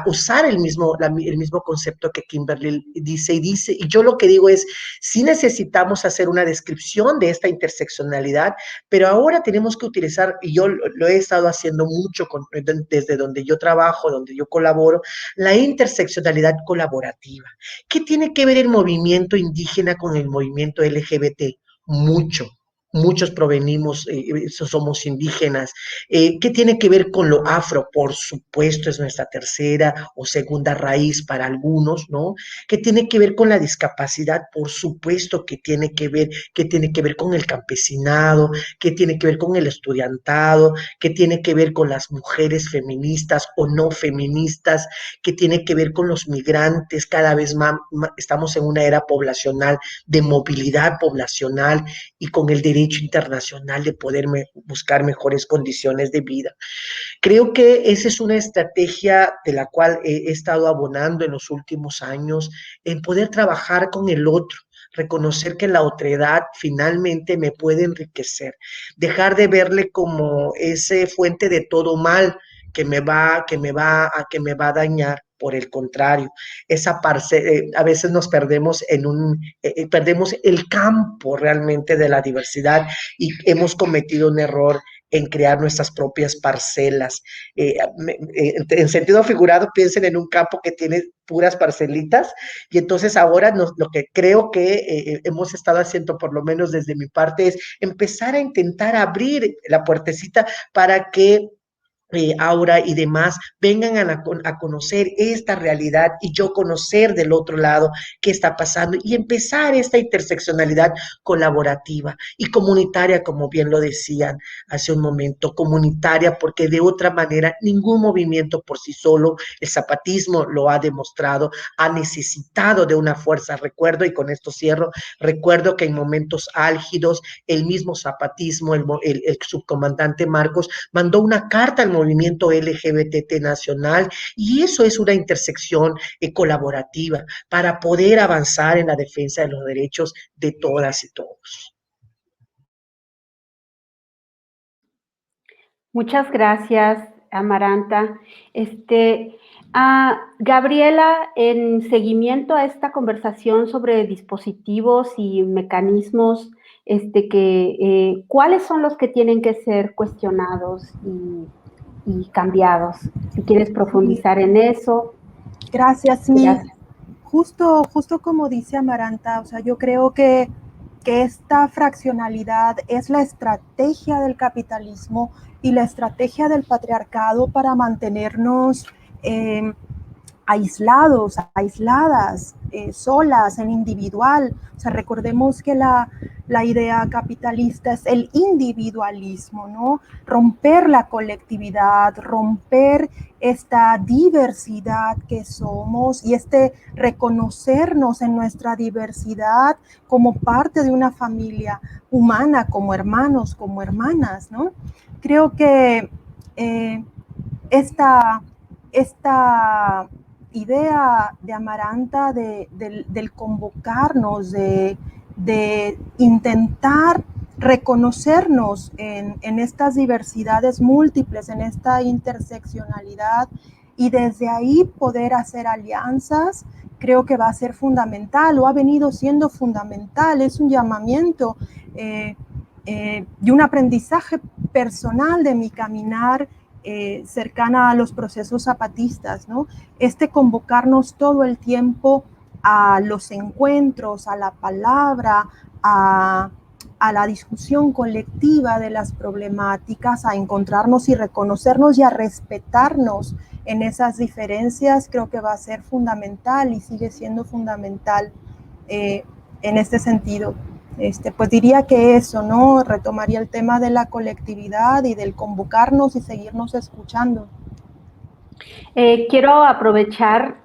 Speaker 5: usar el mismo concepto que Kimberly dice, y yo lo que digo es, sí necesitamos hacer una descripción de esta interseccionalidad, pero ahora tenemos que utilizar, y yo lo he estado haciendo mucho desde donde yo trabajo, donde yo colaboro, la interseccionalidad colaborativa. ¿Qué tiene que ver el movimiento indígena con el movimiento LGBT? Mucho. Muchos provenimos, somos indígenas. ¿Qué tiene que ver con lo afro? Por supuesto, es nuestra tercera o segunda raíz para algunos, ¿no? ¿Qué tiene que ver con la discapacidad? Por supuesto que tiene que ver con el campesinado, que tiene que ver con el estudiantado, que tiene que ver con las mujeres feministas o no feministas, que tiene que ver con los migrantes. Cada vez más estamos en una era poblacional, de movilidad poblacional y con el derecho internacional de poder buscar mejores condiciones de vida. Creo que esa es una estrategia de la cual he estado abonando en los últimos años, en poder trabajar con el otro, reconocer que la otredad finalmente me puede enriquecer, dejar de verle como ese fuente de todo mal que me va a dañar. Por el contrario, a veces nos perdemos perdemos el campo realmente de la diversidad y hemos cometido un error en crear nuestras propias parcelas. En sentido figurado, piensen en un campo que tiene puras parcelitas, y entonces ahora lo que creo que hemos estado haciendo, por lo menos desde mi parte, es empezar a intentar abrir la puertecita para que Aura y demás vengan a conocer esta realidad y yo conocer del otro lado qué está pasando y empezar esta interseccionalidad colaborativa y comunitaria, como bien lo decían hace un momento, comunitaria, porque de otra manera ningún movimiento por sí solo, el zapatismo lo ha demostrado, ha necesitado de una fuerza. Recuerdo, y con esto cierro, recuerdo que en momentos álgidos el mismo zapatismo, el subcomandante Marcos mandó una carta al movimiento LGBT nacional, y eso es una intersección colaborativa para poder avanzar en la defensa de los derechos de todas y todos.
Speaker 3: Muchas gracias, Amaranta. Gabriela, en seguimiento a esta conversación sobre dispositivos y mecanismos, ¿cuáles son los que tienen que ser cuestionados y cambiados? Si quieres profundizar en eso.
Speaker 1: Gracias, sí. Gracias. Justo como dice Amaranta, o sea, yo creo que esta fraccionalidad es la estrategia del capitalismo y la estrategia del patriarcado para mantenernos aislados, aisladas, solas, en individual. O sea, recordemos que la idea capitalista es el individualismo, ¿no? Romper la colectividad, romper esta diversidad que somos y reconocernos en nuestra diversidad como parte de una familia humana, como hermanos, como hermanas, ¿no? Creo que esta idea de Amaranta del convocarnos, de intentar reconocernos en estas diversidades múltiples, en esta interseccionalidad, y desde ahí poder hacer alianzas, creo que va a ser fundamental, o ha venido siendo fundamental. Es un llamamiento y un aprendizaje personal de mi caminar cercana a los procesos zapatistas, ¿no? Convocarnos todo el tiempo a los encuentros, a la palabra, a la discusión colectiva de las problemáticas, a encontrarnos y reconocernos y a respetarnos en esas diferencias, creo que va a ser fundamental y sigue siendo fundamental en este sentido. Pues diría que eso, ¿no? Retomaría el tema de la colectividad y del convocarnos y seguirnos escuchando.
Speaker 3: Quiero aprovechar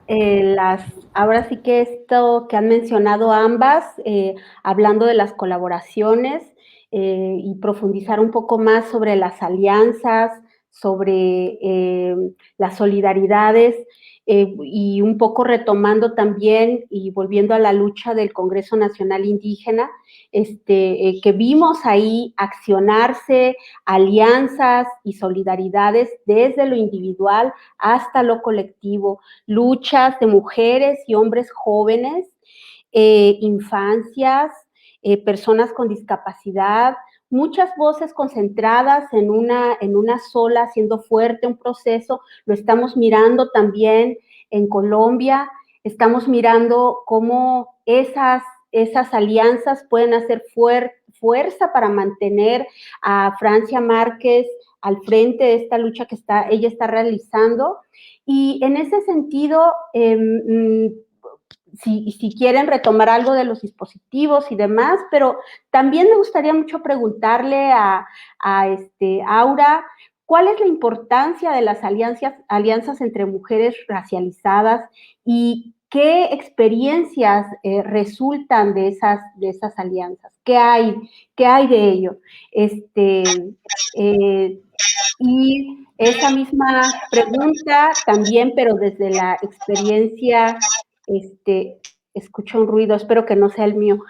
Speaker 3: ahora sí que esto que han mencionado ambas, hablando de las colaboraciones y profundizar un poco más sobre las alianzas, sobre las solidaridades. y un poco retomando también y volviendo a la lucha del Congreso Nacional Indígena, que vimos ahí accionarse alianzas y solidaridades desde lo individual hasta lo colectivo, luchas de mujeres y hombres jóvenes, infancias, personas con discapacidad, muchas voces concentradas en una sola, haciendo fuerte un proceso. Lo estamos mirando también en Colombia, estamos mirando cómo esas alianzas pueden hacer fuerza para mantener a Francia Márquez al frente de esta lucha que ella está realizando. Y en ese sentido, si quieren retomar algo de los dispositivos y demás, pero también me gustaría mucho preguntarle a Aura, ¿cuál es la importancia de las alianzas entre mujeres racializadas y qué experiencias resultan de esas alianzas? ¿Qué hay de ello? Y esa misma pregunta también, pero desde la experiencia, escucho un ruido, espero que no sea el mío,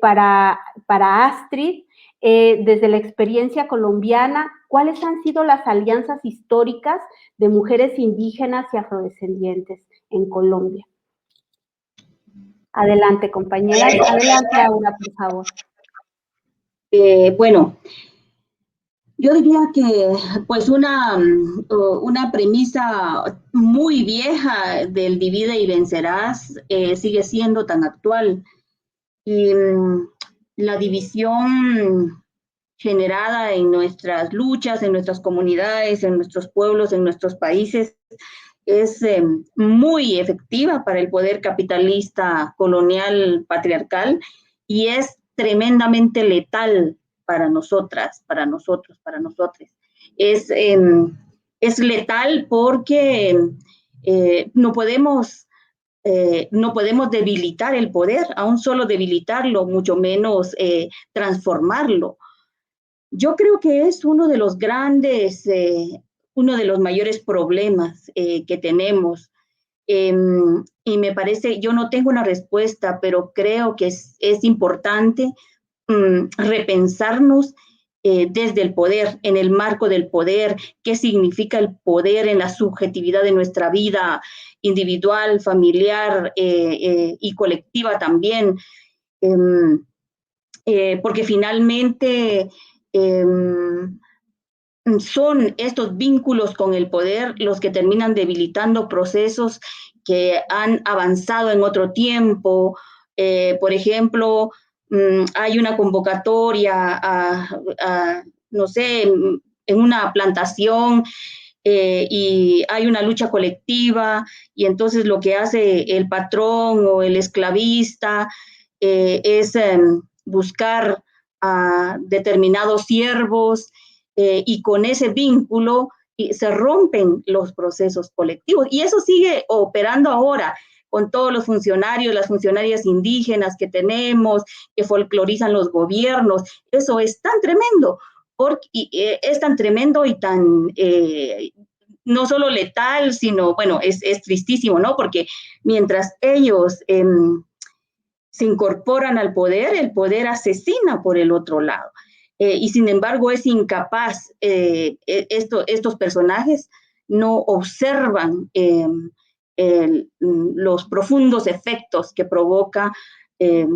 Speaker 3: para Astrid, desde la experiencia colombiana, ¿cuáles han sido las alianzas históricas de mujeres indígenas y afrodescendientes en Colombia? Adelante, compañeras. Adelante, Aura, por favor.
Speaker 6: Bueno, yo diría que pues una premisa muy vieja del divide y vencerás sigue siendo tan actual. Y la división generada en nuestras luchas, en nuestras comunidades, en nuestros pueblos, en nuestros países, es muy efectiva para el poder capitalista colonial patriarcal y es tremendamente letal para nosotras, para nosotros, para nosotres. Es letal porque no podemos debilitar el poder, aún solo debilitarlo, mucho menos transformarlo. Yo creo que es uno de los mayores problemas que tenemos. Y me parece, yo no tengo una respuesta, pero creo que es importante repensarnos desde el poder, en el marco del poder, qué significa el poder en la subjetividad de nuestra vida individual, familiar y colectiva también, porque finalmente son estos vínculos con el poder los que terminan debilitando procesos que han avanzado en otro tiempo. Por ejemplo, hay una convocatoria no sé, en una plantación y hay una lucha colectiva y entonces lo que hace el patrón o el esclavista es buscar a determinados siervos y con ese vínculo se rompen los procesos colectivos. Y eso sigue operando ahora con todos los funcionarios, las funcionarias indígenas que tenemos, que folclorizan los gobiernos. Eso es tan tremendo, es tan tremendo y tan, no solo letal, sino, bueno, es tristísimo, ¿no? Porque mientras ellos se incorporan al poder, el poder asesina por el otro lado. Y sin embargo es incapaz, estos personajes no observan los profundos efectos que provoca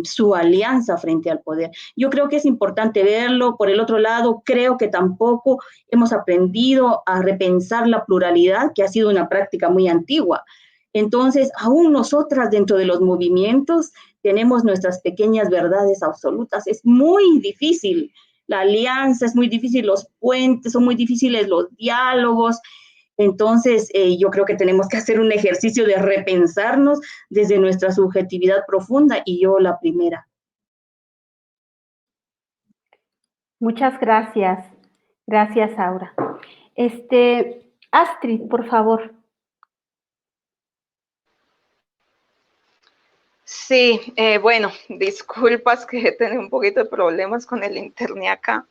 Speaker 6: su alianza frente al poder. Yo creo que es importante verlo. Por el otro lado, creo que tampoco hemos aprendido a repensar la pluralidad, que ha sido una práctica muy antigua. Entonces, aún nosotras dentro de los movimientos tenemos nuestras pequeñas verdades absolutas. Es muy difícil la alianza, es muy difícil los puentes, son muy difíciles los diálogos. Entonces, yo creo que tenemos que hacer un ejercicio de repensarnos desde nuestra subjetividad profunda y yo la primera.
Speaker 3: Muchas gracias. Gracias, Aura. Astrid, por favor.
Speaker 4: Sí, bueno, disculpas que he tenido un poquito de problemas con el internet acá.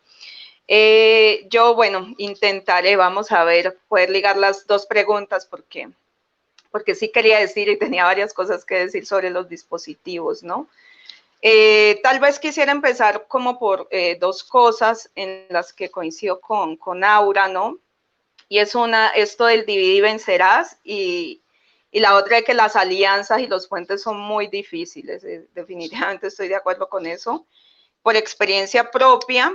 Speaker 4: Yo, bueno, intentaré, vamos a ver, poder ligar las dos preguntas porque porque sí quería decir y tenía varias cosas que decir sobre los dispositivos, ¿no? Tal vez quisiera empezar como por dos cosas en las que coincido con Aura, ¿no? Y es esto del dividir y vencerás, y la otra de que las alianzas y los puentes son muy difíciles. Definitivamente estoy de acuerdo con eso, por experiencia propia.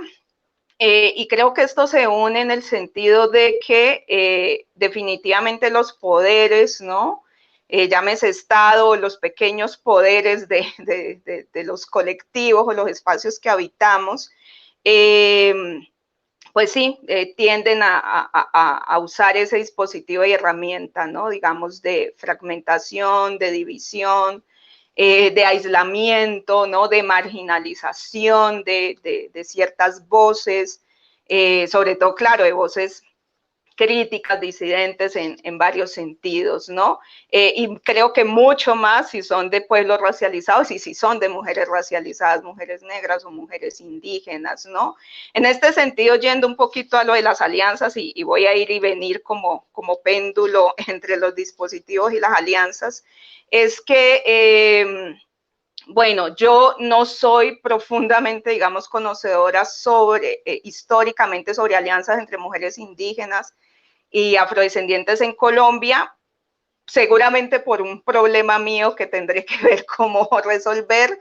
Speaker 4: Y creo que esto se une en el sentido de que definitivamente los poderes, ¿no? Llámese Estado, los pequeños poderes de los colectivos o los espacios que habitamos, pues sí, tienden a usar ese dispositivo y herramienta, ¿no? Digamos, de fragmentación, de división, de aislamiento, ¿no? De marginalización de ciertas voces, sobre todo, claro, de voces críticas, disidentes en varios sentidos, ¿no? Y creo que mucho más si son de pueblos racializados y si son de mujeres racializadas, mujeres negras o mujeres indígenas, ¿no? En este sentido, yendo un poquito a lo de las alianzas, y voy a ir y venir como péndulo entre los dispositivos y las alianzas, es que bueno, yo no soy profundamente, digamos, conocedora sobre, históricamente, sobre alianzas entre mujeres indígenas y afrodescendientes en Colombia, seguramente por un problema mío que tendré que ver cómo resolver,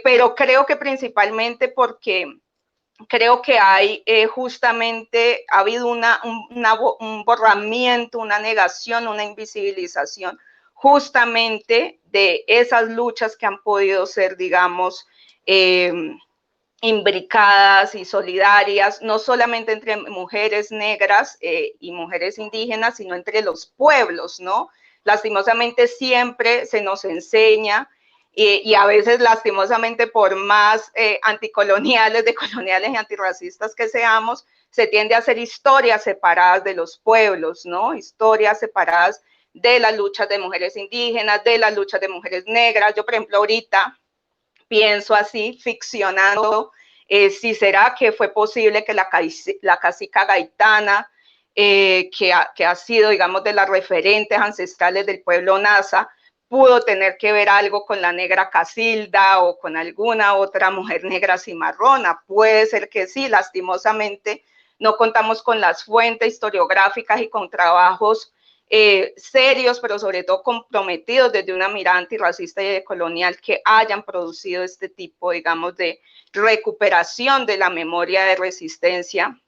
Speaker 4: pero creo que principalmente porque creo que hay justamente, ha habido un borramiento, una negación, una invisibilización justamente de esas luchas que han podido ser, digamos, imbricadas y solidarias, no solamente entre mujeres negras y mujeres indígenas, sino entre los pueblos, ¿no? Lastimosamente siempre se nos enseña, y a veces lastimosamente por más anticoloniales, decoloniales y antirracistas que seamos, se tiende a hacer historias separadas de los pueblos, ¿no? Historias separadas de las luchas de mujeres indígenas, de las luchas de mujeres negras. Yo, por ejemplo, ahorita pienso así, ficcionando, si será que fue posible que la cacica Gaitana, que ha sido, digamos, de las referentes ancestrales del pueblo Nasa, pudo tener que ver algo con la negra Casilda o con alguna otra mujer negra cimarrona. Puede ser que sí, lastimosamente no contamos con las fuentes historiográficas y con trabajos serios, pero sobre todo comprometidos desde una mirada antirracista y decolonial, que hayan producido este tipo, digamos, de recuperación de la memoria de resistencia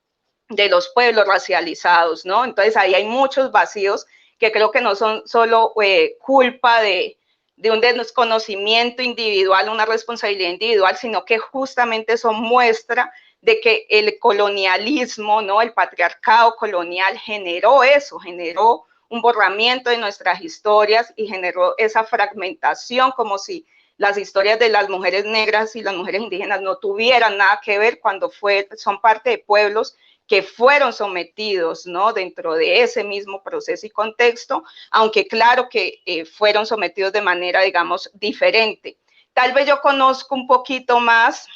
Speaker 4: de los pueblos racializados, ¿no? Entonces ahí hay muchos vacíos que creo que no son solo culpa de un desconocimiento individual, una responsabilidad individual, sino que justamente son muestra de que el colonialismo, ¿no? El patriarcado colonial generó eso, generó un borramiento de nuestras historias y generó esa fragmentación, como si las historias de las mujeres negras y las mujeres indígenas no tuvieran nada que ver, cuando son parte de pueblos que fueron sometidos, ¿no? Dentro de ese mismo proceso y contexto, aunque claro que fueron sometidos de manera, digamos, diferente. Tal vez yo conozco un poquito más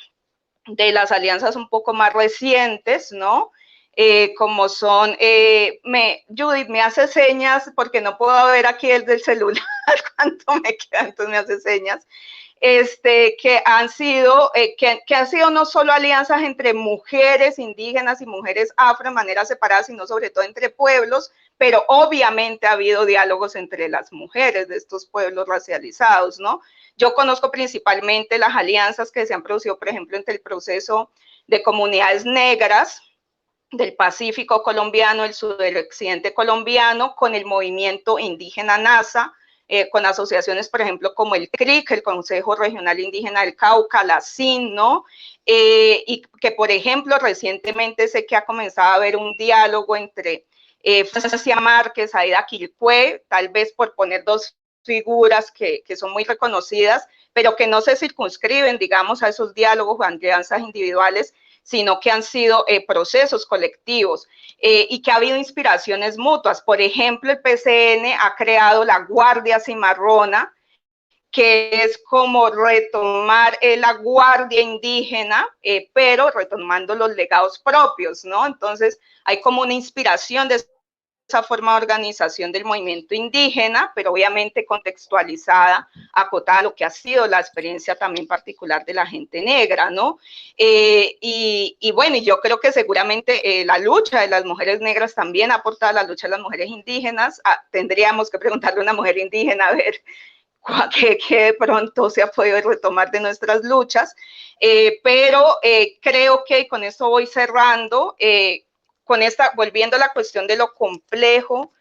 Speaker 4: de las alianzas un poco más recientes, ¿no? Como son, Judith me hace señas porque no puedo ver aquí el del celular cuánto me queda, entonces me hace señas, que han sido no solo alianzas entre mujeres indígenas y mujeres afro de manera separada, sino sobre todo entre pueblos, pero obviamente ha habido diálogos entre las mujeres de estos pueblos racializados, ¿no? Yo conozco principalmente las alianzas que se han producido, por ejemplo, entre el proceso de comunidades negras del Pacífico colombiano, el suroccidente colombiano, con el movimiento indígena NASA, con asociaciones, por ejemplo, como el CRIC, el Consejo Regional Indígena del Cauca, la CIN, ¿no? Y que, por ejemplo, recientemente sé que ha comenzado a haber un diálogo entre Francia Márquez, Aida Quilpué, tal vez por poner dos figuras que son muy reconocidas, pero que no se circunscriben, digamos, a esos diálogos o alianzas individuales, sino que han sido procesos colectivos y que ha habido inspiraciones mutuas. Por ejemplo, el PCN ha creado la Guardia Cimarrona, que es como retomar la guardia indígena, pero retomando los legados propios, ¿no? Entonces, hay como una inspiración de esa forma de organización del movimiento indígena, pero obviamente contextualizada, acotada a lo que ha sido la experiencia también particular de la gente negra, ¿no? Y bueno, yo creo que seguramente la lucha de las mujeres negras también ha aportado a la lucha de las mujeres indígenas. Tendríamos que preguntarle a una mujer indígena a ver que de pronto se ha podido retomar de nuestras luchas, pero creo que con esto voy cerrando, volviendo a la cuestión de lo complejo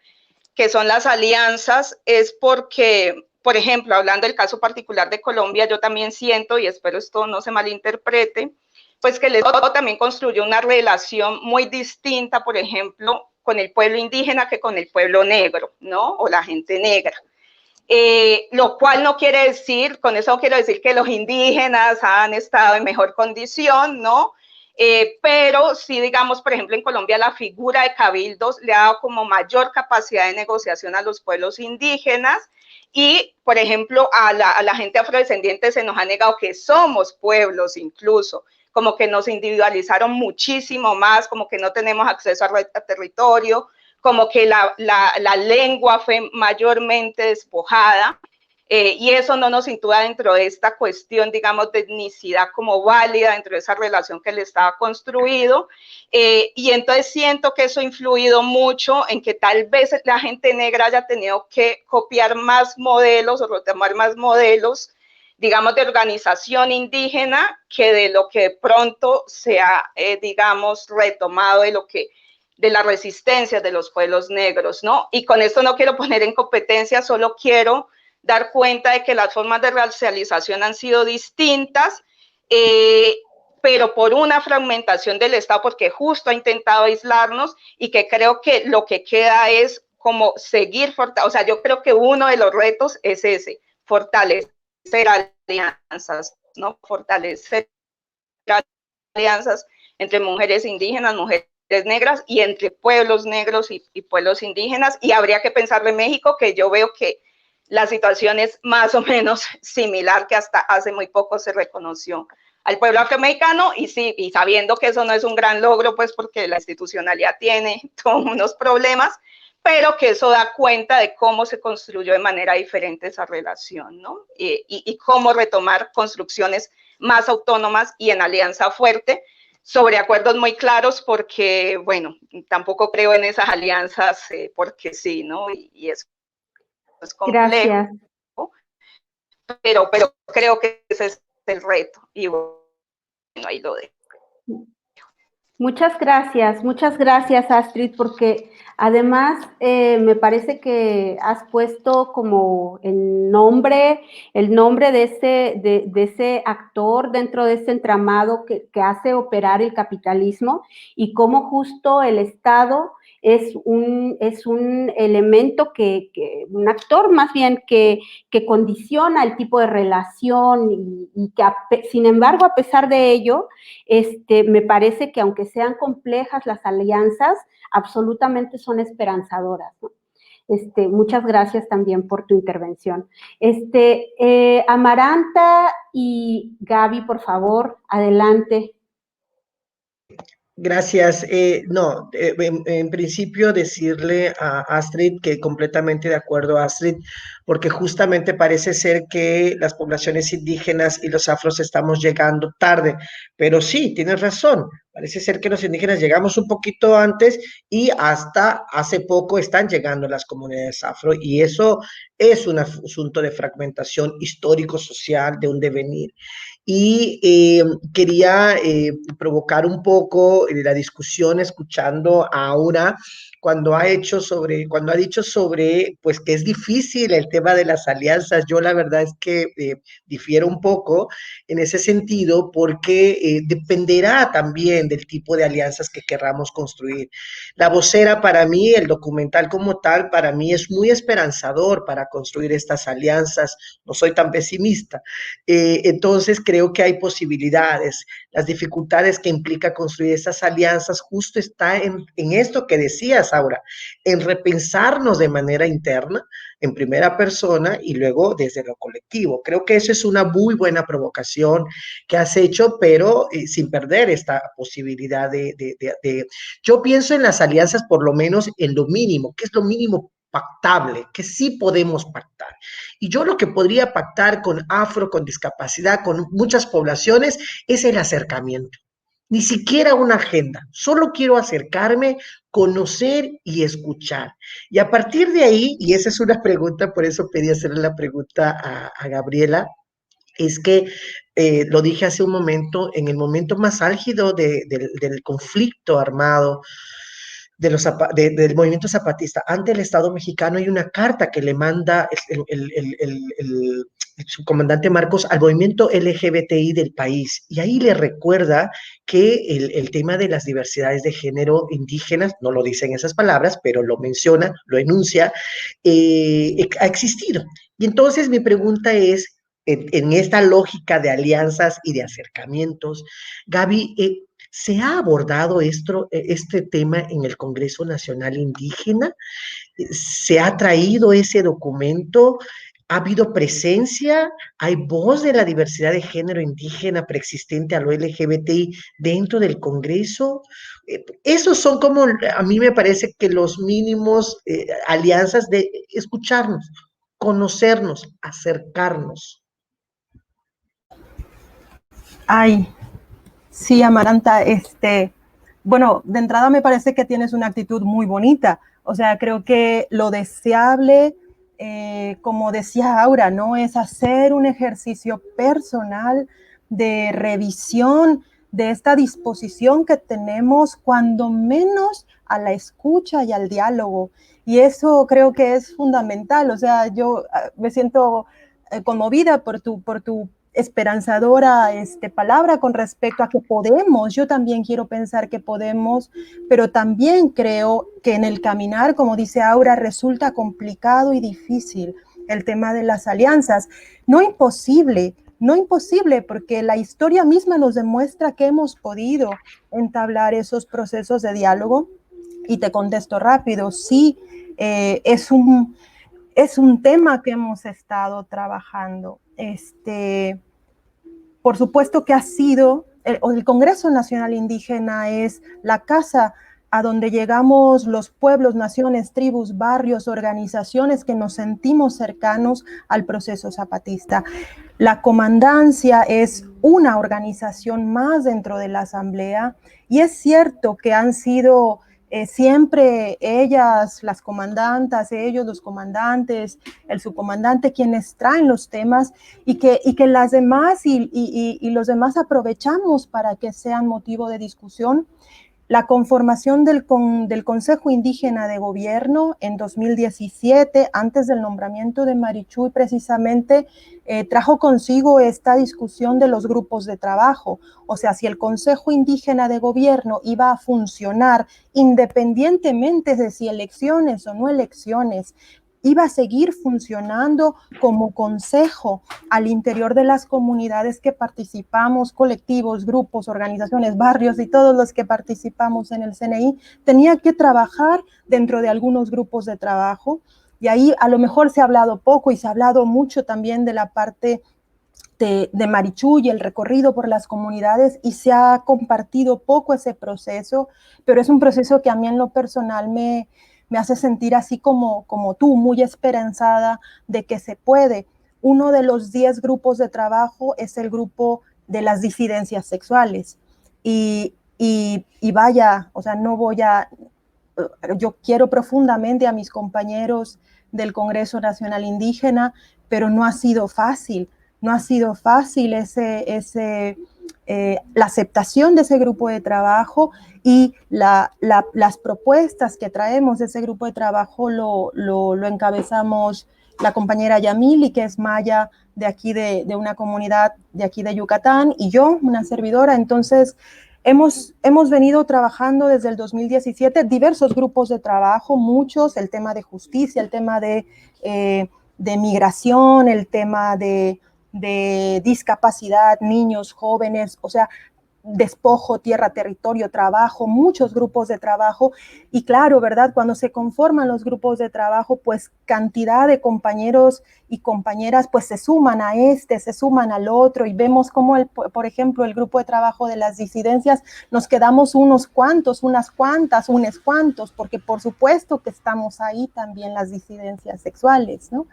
Speaker 4: que son las alianzas, es porque, por ejemplo, hablando del caso particular de Colombia, yo también siento, y espero esto no se malinterprete, pues que el Estado también construyó una relación muy distinta, por ejemplo, con el pueblo indígena que con el pueblo negro, ¿no? O la gente negra. Lo cual no quiere decir, con eso no quiero decir que los indígenas han estado en mejor condición, ¿no? Pero sí, digamos, por ejemplo, en Colombia la figura de cabildos le ha dado como mayor capacidad de negociación a los pueblos indígenas y, por ejemplo, a la gente afrodescendiente se nos ha negado que somos pueblos incluso, como que nos individualizaron muchísimo más, como que no tenemos acceso a territorio, como que la lengua fue mayormente despojada, y eso no nos sitúa dentro de esta cuestión, digamos, de etnicidad como válida, dentro de esa relación que le estaba construido, y entonces siento que eso ha influido mucho en que tal vez la gente negra haya tenido que copiar más modelos o retomar más modelos, digamos, de organización indígena que de lo que de pronto se ha, digamos, retomado de la resistencia de los pueblos negros, ¿no? Y con esto no quiero poner en competencia, solo quiero dar cuenta de que las formas de racialización han sido distintas, pero por una fragmentación del Estado, porque justo ha intentado aislarnos y que creo que lo que queda es como seguir, o sea, yo creo que uno de los retos es ese, fortalecer alianzas, ¿no? Fortalecer alianzas entre mujeres indígenas, mujeres negras y entre pueblos negros y pueblos indígenas, y habría que pensar en México, que yo veo que la situación es más o menos similar, que hasta hace muy poco se reconoció al pueblo afroamericano, y sí, y sabiendo que eso no es un gran logro, pues porque la institucionalidad tiene todos unos problemas, pero que eso da cuenta de cómo se construyó de manera diferente esa relación, ¿no? Y cómo retomar construcciones más autónomas y en alianza fuerte, sobre acuerdos muy claros, porque, bueno, tampoco creo en esas alianzas porque sí, ¿no? Y eso es complejo.
Speaker 3: Gracias.
Speaker 4: Pero creo que ese es el reto, y bueno, ahí lo dejo.
Speaker 3: Muchas gracias Astrid, porque además me parece que has puesto como el nombre de ese actor dentro de ese entramado que hace operar el capitalismo, y cómo justo el Estado es un elemento un actor más bien que condiciona el tipo de relación, y que sin embargo, a pesar de ello, me parece que aunque sean complejas las alianzas, absolutamente son esperanzadoras, ¿no? Muchas gracias también por tu intervención. Amaranta y Gaby, por favor, adelante.
Speaker 5: Gracias. No, en principio decirle a Astrid que completamente de acuerdo, Astrid, porque justamente parece ser que las poblaciones indígenas y los afros estamos llegando tarde, pero sí, tienes razón, parece ser que los indígenas llegamos un poquito antes y hasta hace poco están llegando las comunidades afro, y eso es un asunto de fragmentación histórico-social, de un devenir. Y quería provocar un poco la discusión escuchando a Aura cuando ha dicho sobre, pues, que es difícil el tema de las alianzas. Yo la verdad es que difiero un poco en ese sentido, porque dependerá también del tipo de alianzas que querramos construir. La vocera, para mí, el documental como tal, para mí es muy esperanzador para construir estas alianzas. No soy tan pesimista. Entonces creo que hay posibilidades. las dificultades que implica construir estas alianzas, justo está en esto que decías, Aura, en repensarnos de manera interna, en primera persona y luego desde lo colectivo. Creo que eso es una muy buena provocación que has hecho, pero sin perder esta posibilidad Yo pienso en las alianzas por lo menos en lo mínimo, que es lo mínimo pactable, que sí podemos pactar. Y yo lo que podría pactar con afro, con discapacidad, con muchas poblaciones, es el acercamiento. Ni siquiera una agenda, solo quiero acercarme, conocer y escuchar. Y a partir de ahí, y esa es una pregunta, por eso pedí hacerle la pregunta a Gabriela, es que lo dije hace un momento, en el momento más álgido del conflicto armado, del movimiento zapatista ante el Estado mexicano, hay una carta que le manda el subcomandante Marcos al movimiento LGBTI del país, y ahí le recuerda que el tema de las diversidades de género indígenas, no lo dice en esas palabras, pero lo menciona, lo enuncia, ha existido. Y entonces mi pregunta es, en esta lógica de alianzas y de acercamientos, Gaby, ¿se ha abordado este tema en el Congreso Nacional Indígena? ¿Se ha traído ese documento? ¿Ha habido presencia? ¿Hay voz de la diversidad de género indígena preexistente a lo LGBTI dentro del Congreso? Esos son como, a mí me parece que los mínimos alianzas de escucharnos, conocernos, acercarnos.
Speaker 1: Ay, sí, Amaranta, bueno, de entrada me parece que tienes una actitud muy bonita. O sea, creo que lo deseable, como decía Aura, ¿no? Es hacer un ejercicio personal de revisión de esta disposición que tenemos, cuando menos a la escucha y al diálogo. Y eso creo que es fundamental. O sea, yo me siento conmovida por tu esperanzadora palabra con respecto a que podemos. Yo también quiero pensar que podemos, pero también creo que en el caminar, como dice Aura, resulta complicado y difícil el tema de las alianzas. No imposible, porque la historia misma nos demuestra que hemos podido entablar esos procesos de diálogo. Y te contesto rápido, sí, es un tema que hemos estado trabajando. Por supuesto que ha sido, el Congreso Nacional Indígena es la casa a donde llegamos los pueblos, naciones, tribus, barrios, organizaciones que nos sentimos cercanos al proceso zapatista. La comandancia es una organización más dentro de la Asamblea, y es cierto que han sido siempre ellas, las comandantas, ellos, los comandantes, el subcomandante, quienes traen los temas, y que las demás y los demás aprovechamos para que sean motivo de discusión. La conformación del Consejo Indígena de Gobierno en 2017, antes del nombramiento de Marichuy, precisamente trajo consigo esta discusión de los grupos de trabajo. O sea, si el Consejo Indígena de Gobierno iba a funcionar independientemente de si elecciones o no elecciones, iba a seguir funcionando como consejo al interior de las comunidades que participamos, colectivos, grupos, organizaciones, barrios y todos los que participamos en el CNI, tenía que trabajar dentro de algunos grupos de trabajo. Y ahí a lo mejor se ha hablado poco, y se ha hablado mucho también de la parte de Marichuy y el recorrido por las comunidades, y se ha compartido poco ese proceso, pero es un proceso que a mí en lo personal me hace sentir así como tú, muy esperanzada de que se puede. Uno de los 10 grupos de trabajo es el grupo de las disidencias sexuales. Y vaya, o sea, yo quiero profundamente a mis compañeros del Congreso Nacional Indígena, pero no ha sido fácil. No ha sido fácil la aceptación de ese grupo de trabajo, y las propuestas que traemos de ese grupo de trabajo lo encabezamos la compañera Yamili, que es maya de aquí de una comunidad de aquí de Yucatán, y yo, una servidora. Entonces, hemos venido trabajando desde el 2017 diversos grupos de trabajo, muchos, el tema de justicia, el tema de migración, el tema de discapacidad, niños, jóvenes. O sea, despojo, tierra, territorio, trabajo, muchos grupos de trabajo. Y claro, ¿verdad? Cuando se conforman los grupos de trabajo, pues cantidad de compañeros y compañeras pues se suman a se suman al otro, y vemos cómo, por ejemplo, el grupo de trabajo de las disidencias nos quedamos unos cuantos, unas cuantas, unos cuantos, porque por supuesto que estamos ahí también las disidencias sexuales, ¿no?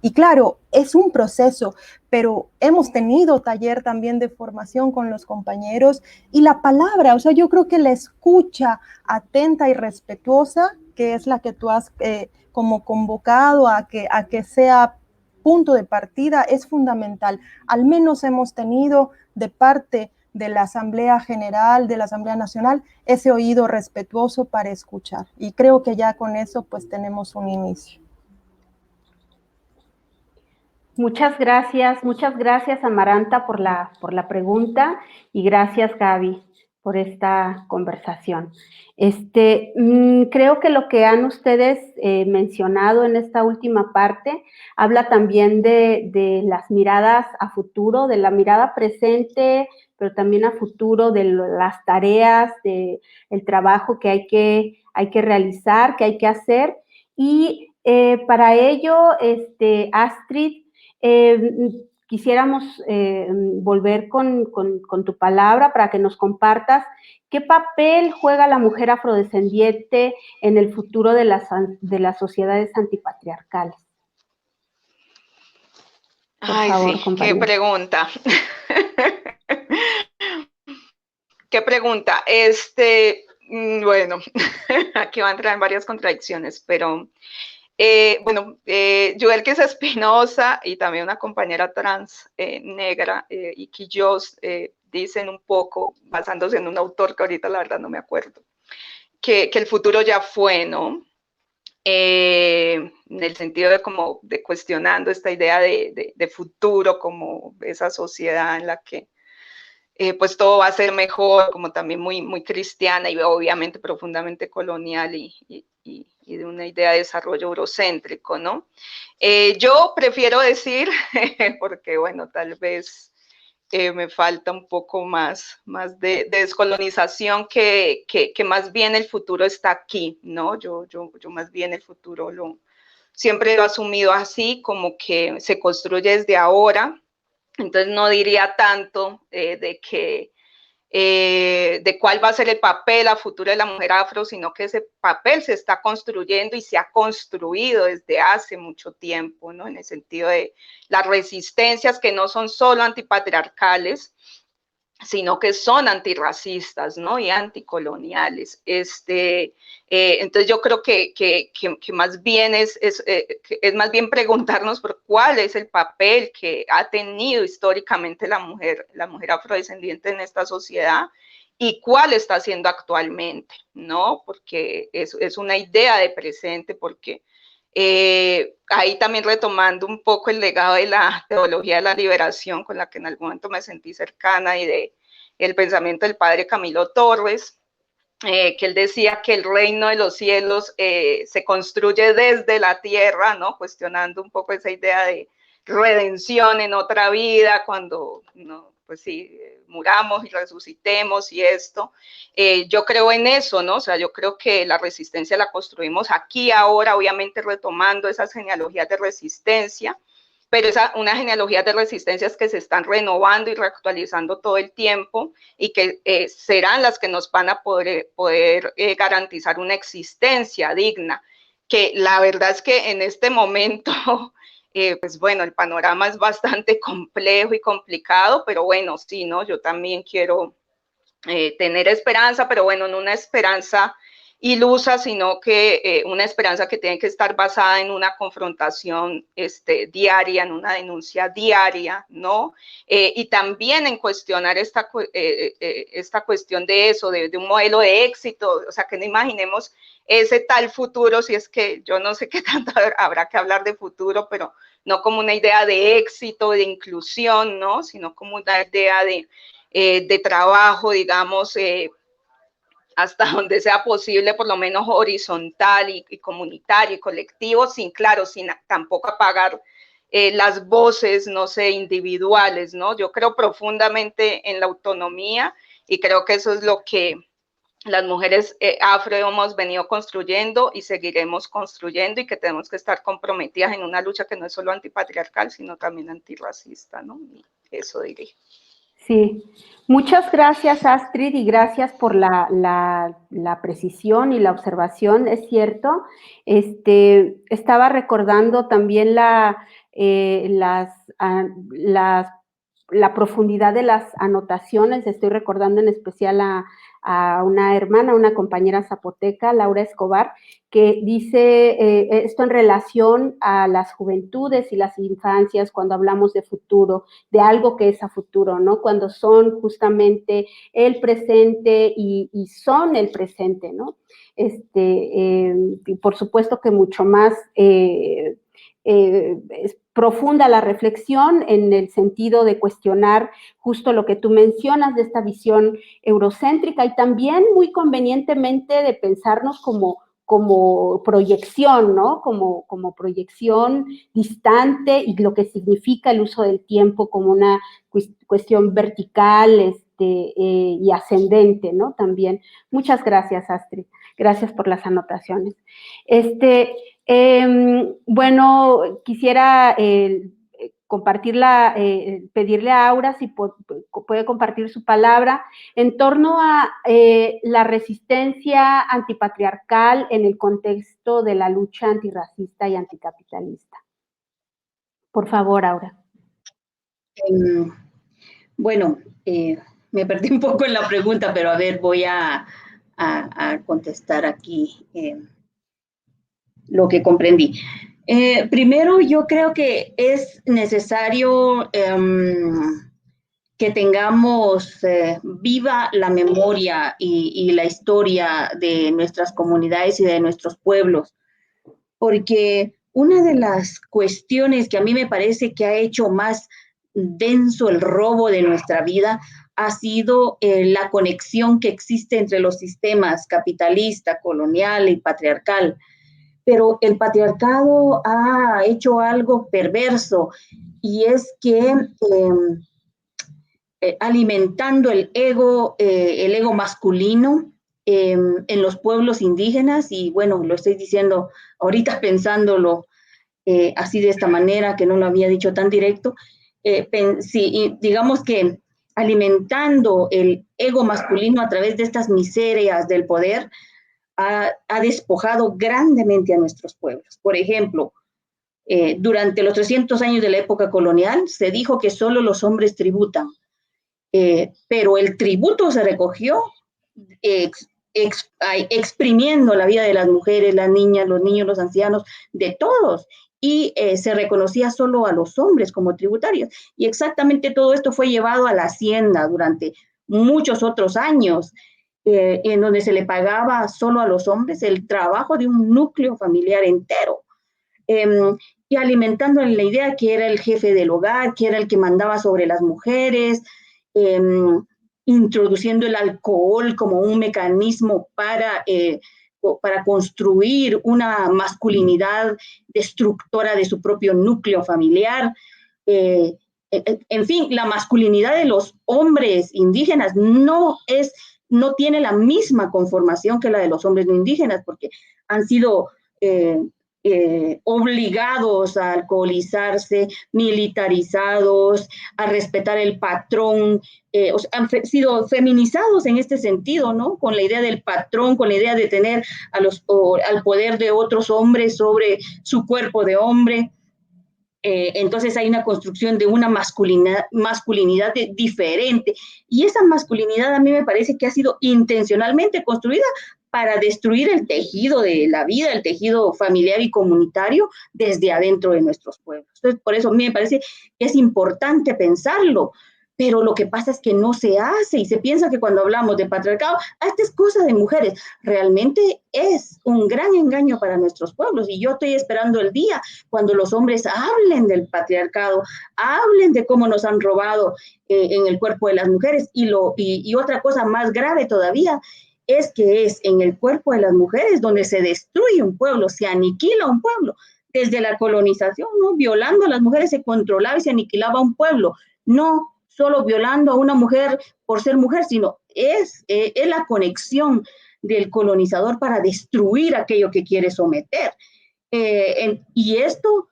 Speaker 1: Y claro, es un proceso, pero hemos tenido taller también de formación con los compañeros, y la palabra, o sea, yo creo que la escucha atenta y respetuosa, que es la que tú has como convocado a que sea punto de partida, es fundamental. Al menos hemos tenido de parte de la Asamblea General, de la Asamblea Nacional, ese oído respetuoso para escuchar. Y creo que ya con eso pues tenemos un inicio.
Speaker 3: Muchas gracias Amaranta por la pregunta, y gracias Gaby por esta conversación. Creo que lo que han ustedes mencionado en esta última parte habla también de las miradas a futuro, de la mirada presente, pero también a futuro, de las tareas, de el trabajo que hay que realizar, que hay que hacer. Y para ello, Astrid, quisiéramos volver con tu palabra para que nos compartas qué papel juega la mujer afrodescendiente en el futuro de las sociedades antipatriarcales.
Speaker 4: Ay,
Speaker 3: favor,
Speaker 4: sí,
Speaker 3: compañera.
Speaker 4: qué pregunta. Qué pregunta. Bueno, aquí va a entrar en varias contradicciones, pero bueno, Joelkis Espinosa y también una compañera trans negra, y Quillos, dicen un poco, basándose en un autor que ahorita la verdad no me acuerdo, que el futuro ya fue, ¿no? En el sentido de cuestionando esta idea de futuro como esa sociedad en la que pues todo va a ser mejor, como también muy cristiana y obviamente profundamente colonial y de una idea de desarrollo eurocéntrico, ¿no? Yo prefiero decir, porque bueno, tal vez me falta un poco más de descolonización, que más bien el futuro está aquí, ¿no? Yo más bien el futuro siempre lo he asumido así, como que se construye desde ahora. Entonces no diría tanto de cuál va a ser el papel a futuro de la mujer afro, sino que ese papel se está construyendo y se ha construido desde hace mucho tiempo, ¿no? En el sentido de las resistencias que no son solo antipatriarcales, sino que son antirracistas, ¿no? Y anticoloniales. Entonces yo creo que más bien es más bien preguntarnos por cuál es el papel que ha tenido históricamente la mujer afrodescendiente en esta sociedad y cuál está haciendo actualmente, ¿no? Porque es una idea de presente, porque ahí también retomando un poco el legado de la teología de la liberación, con la que en algún momento me sentí cercana, y de el pensamiento del padre Camilo Torres, que él decía que el reino de los cielos se construye desde la tierra, ¿no? Cuestionando un poco esa idea de redención en otra vida, cuando, ¿no? Pues sí, muramos y resucitemos y esto. Yo creo en eso, ¿no? O sea, yo creo que la resistencia la construimos aquí, ahora, obviamente retomando esas genealogías de resistencia, pero una genealogía de resistencias que se están renovando y reactualizando todo el tiempo, y que serán las que nos van a poder garantizar una existencia digna, que la verdad es que en este momento pues bueno, el panorama es bastante complejo y complicado, pero bueno, sí, ¿no? Yo también quiero tener esperanza, pero bueno, no una esperanza ilusa, sino que una esperanza que tiene que estar basada en una confrontación diaria, en una denuncia diaria, ¿no? Y también en cuestionar esta cuestión de eso, de un modelo de éxito, o sea, que no imaginemos ese tal futuro, si es que yo no sé qué tanto habrá que hablar de futuro, pero no como una idea de éxito, de inclusión, ¿no? Sino como una idea de trabajo, digamos, hasta donde sea posible, por lo menos horizontal y comunitario y colectivo, sin tampoco apagar las voces, no sé, individuales, ¿no? Yo creo profundamente en la autonomía y creo que eso es lo que las mujeres afro hemos venido construyendo y seguiremos construyendo, y que tenemos que estar comprometidas en una lucha que no es solo antipatriarcal, sino también antirracista, ¿no? Y eso diré.
Speaker 3: Sí, muchas gracias, Astrid, y gracias por la precisión y la observación. Es cierto, estaba recordando también la profundidad de las anotaciones. Estoy recordando en especial a una hermana, una compañera zapoteca, Laura Escobar, que dice esto en relación a las juventudes y las infancias cuando hablamos de futuro, de algo que es a futuro, ¿no? Cuando son justamente el presente y son el presente, ¿no? Y por supuesto que mucho más es profunda la reflexión en el sentido de cuestionar justo lo que tú mencionas de esta visión eurocéntrica, y también muy convenientemente de pensarnos como proyección, ¿no? Como proyección distante, y lo que significa el uso del tiempo como una cuestión vertical y ascendente, ¿no? También. Muchas gracias, Astrid. Gracias por las anotaciones. Bueno, quisiera pedirle a Aura si puede compartir su palabra en torno a la resistencia antipatriarcal en el contexto de la lucha antirracista y anticapitalista. Por favor, Aura.
Speaker 6: Bueno, me perdí un poco en la pregunta, pero a ver, voy a contestar aquí lo que comprendí. Primero, yo creo que es necesario que tengamos viva la memoria y la historia de nuestras comunidades y de nuestros pueblos, porque una de las cuestiones que a mí me parece que ha hecho más denso el robo de nuestra vida ha sido la conexión que existe entre los sistemas capitalista, colonial y patriarcal. Pero el patriarcado ha hecho algo perverso, y es que alimentando el ego masculino en los pueblos indígenas, y bueno, lo estoy diciendo ahorita pensándolo así de esta manera, que no lo había dicho tan directo, digamos que alimentando el ego masculino a través de estas miserias del poder, ha despojado grandemente a nuestros pueblos. Por ejemplo, durante los 300 años de la época colonial se dijo que solo los hombres tributan, pero el tributo se recogió exprimiendo la vida de las mujeres, las niñas, los niños, los ancianos, de todos, y se reconocía solo a los hombres como tributarios. Y exactamente todo esto fue llevado a la hacienda durante muchos otros años, en donde se le pagaba solo a los hombres el trabajo de un núcleo familiar entero, y alimentando la idea que era el jefe del hogar, que era el que mandaba sobre las mujeres, introduciendo el alcohol como un mecanismo para construir una masculinidad destructora de su propio núcleo familiar. En fin, la masculinidad de los hombres indígenas no tiene la misma conformación que la de los hombres no indígenas, porque han sido obligados a alcoholizarse, militarizados, a respetar el patrón, han sido feminizados en este sentido, ¿no? Con la idea del patrón, con la idea de tener al poder de otros hombres sobre su cuerpo de hombre. Entonces hay una construcción de una masculinidad diferente, y esa masculinidad a mí me parece que ha sido intencionalmente construida para destruir el tejido de la vida, el tejido familiar y comunitario desde adentro de nuestros pueblos. Entonces, por eso a mí me parece que es importante pensarlo, pero lo que pasa es que no se hace, y se piensa que cuando hablamos de patriarcado, esta es cosa de mujeres. Realmente es un gran engaño para nuestros pueblos, y yo estoy esperando el día cuando los hombres hablen del patriarcado, hablen de cómo nos han robado en el cuerpo de las mujeres, y otra cosa más grave todavía, es que es en el cuerpo de las mujeres donde se destruye un pueblo, se aniquila un pueblo. desde la colonización, ¿no? Violando a las mujeres se controlaba y se aniquilaba un pueblo. No solo violando a una mujer por ser mujer, sino es la conexión del colonizador para destruir aquello que quiere someter. Y esto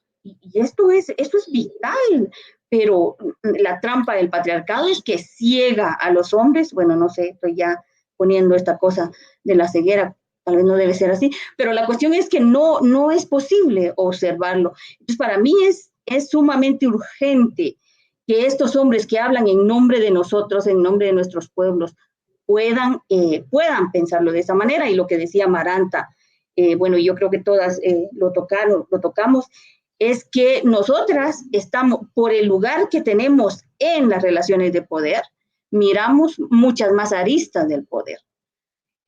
Speaker 6: es vital, pero la trampa del patriarcado es que ciega a los hombres. Bueno, no sé, estoy ya poniendo esta cosa de la ceguera, tal vez no debe ser así, pero la cuestión es que no es posible observarlo. Entonces, para mí es sumamente urgente que estos hombres que hablan en nombre de nosotros, en nombre de nuestros pueblos, puedan pensarlo de esa manera. Y lo que decía Maranta, bueno, yo creo que todas lo tocamos, es que nosotras estamos, por el lugar que tenemos en las relaciones de poder, miramos muchas más aristas del poder.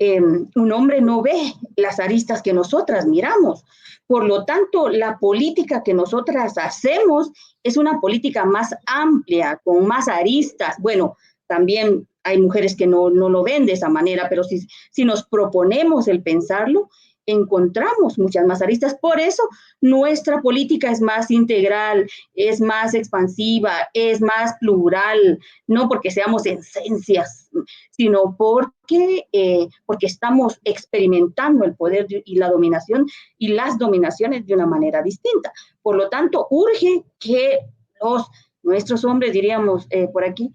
Speaker 6: Un hombre no ve las aristas que nosotras miramos. Por lo tanto, la política que nosotras hacemos es una política más amplia, con más aristas. Bueno, también hay mujeres que no lo ven de esa manera, pero si nos proponemos el pensarlo, encontramos muchas más aristas. Por eso nuestra política es más integral, es más expansiva, es más plural, no porque seamos esencias, sino porque estamos experimentando el poder y la dominación y las dominaciones de una manera distinta. Por lo tanto, urge que nuestros hombres, diríamos por aquí,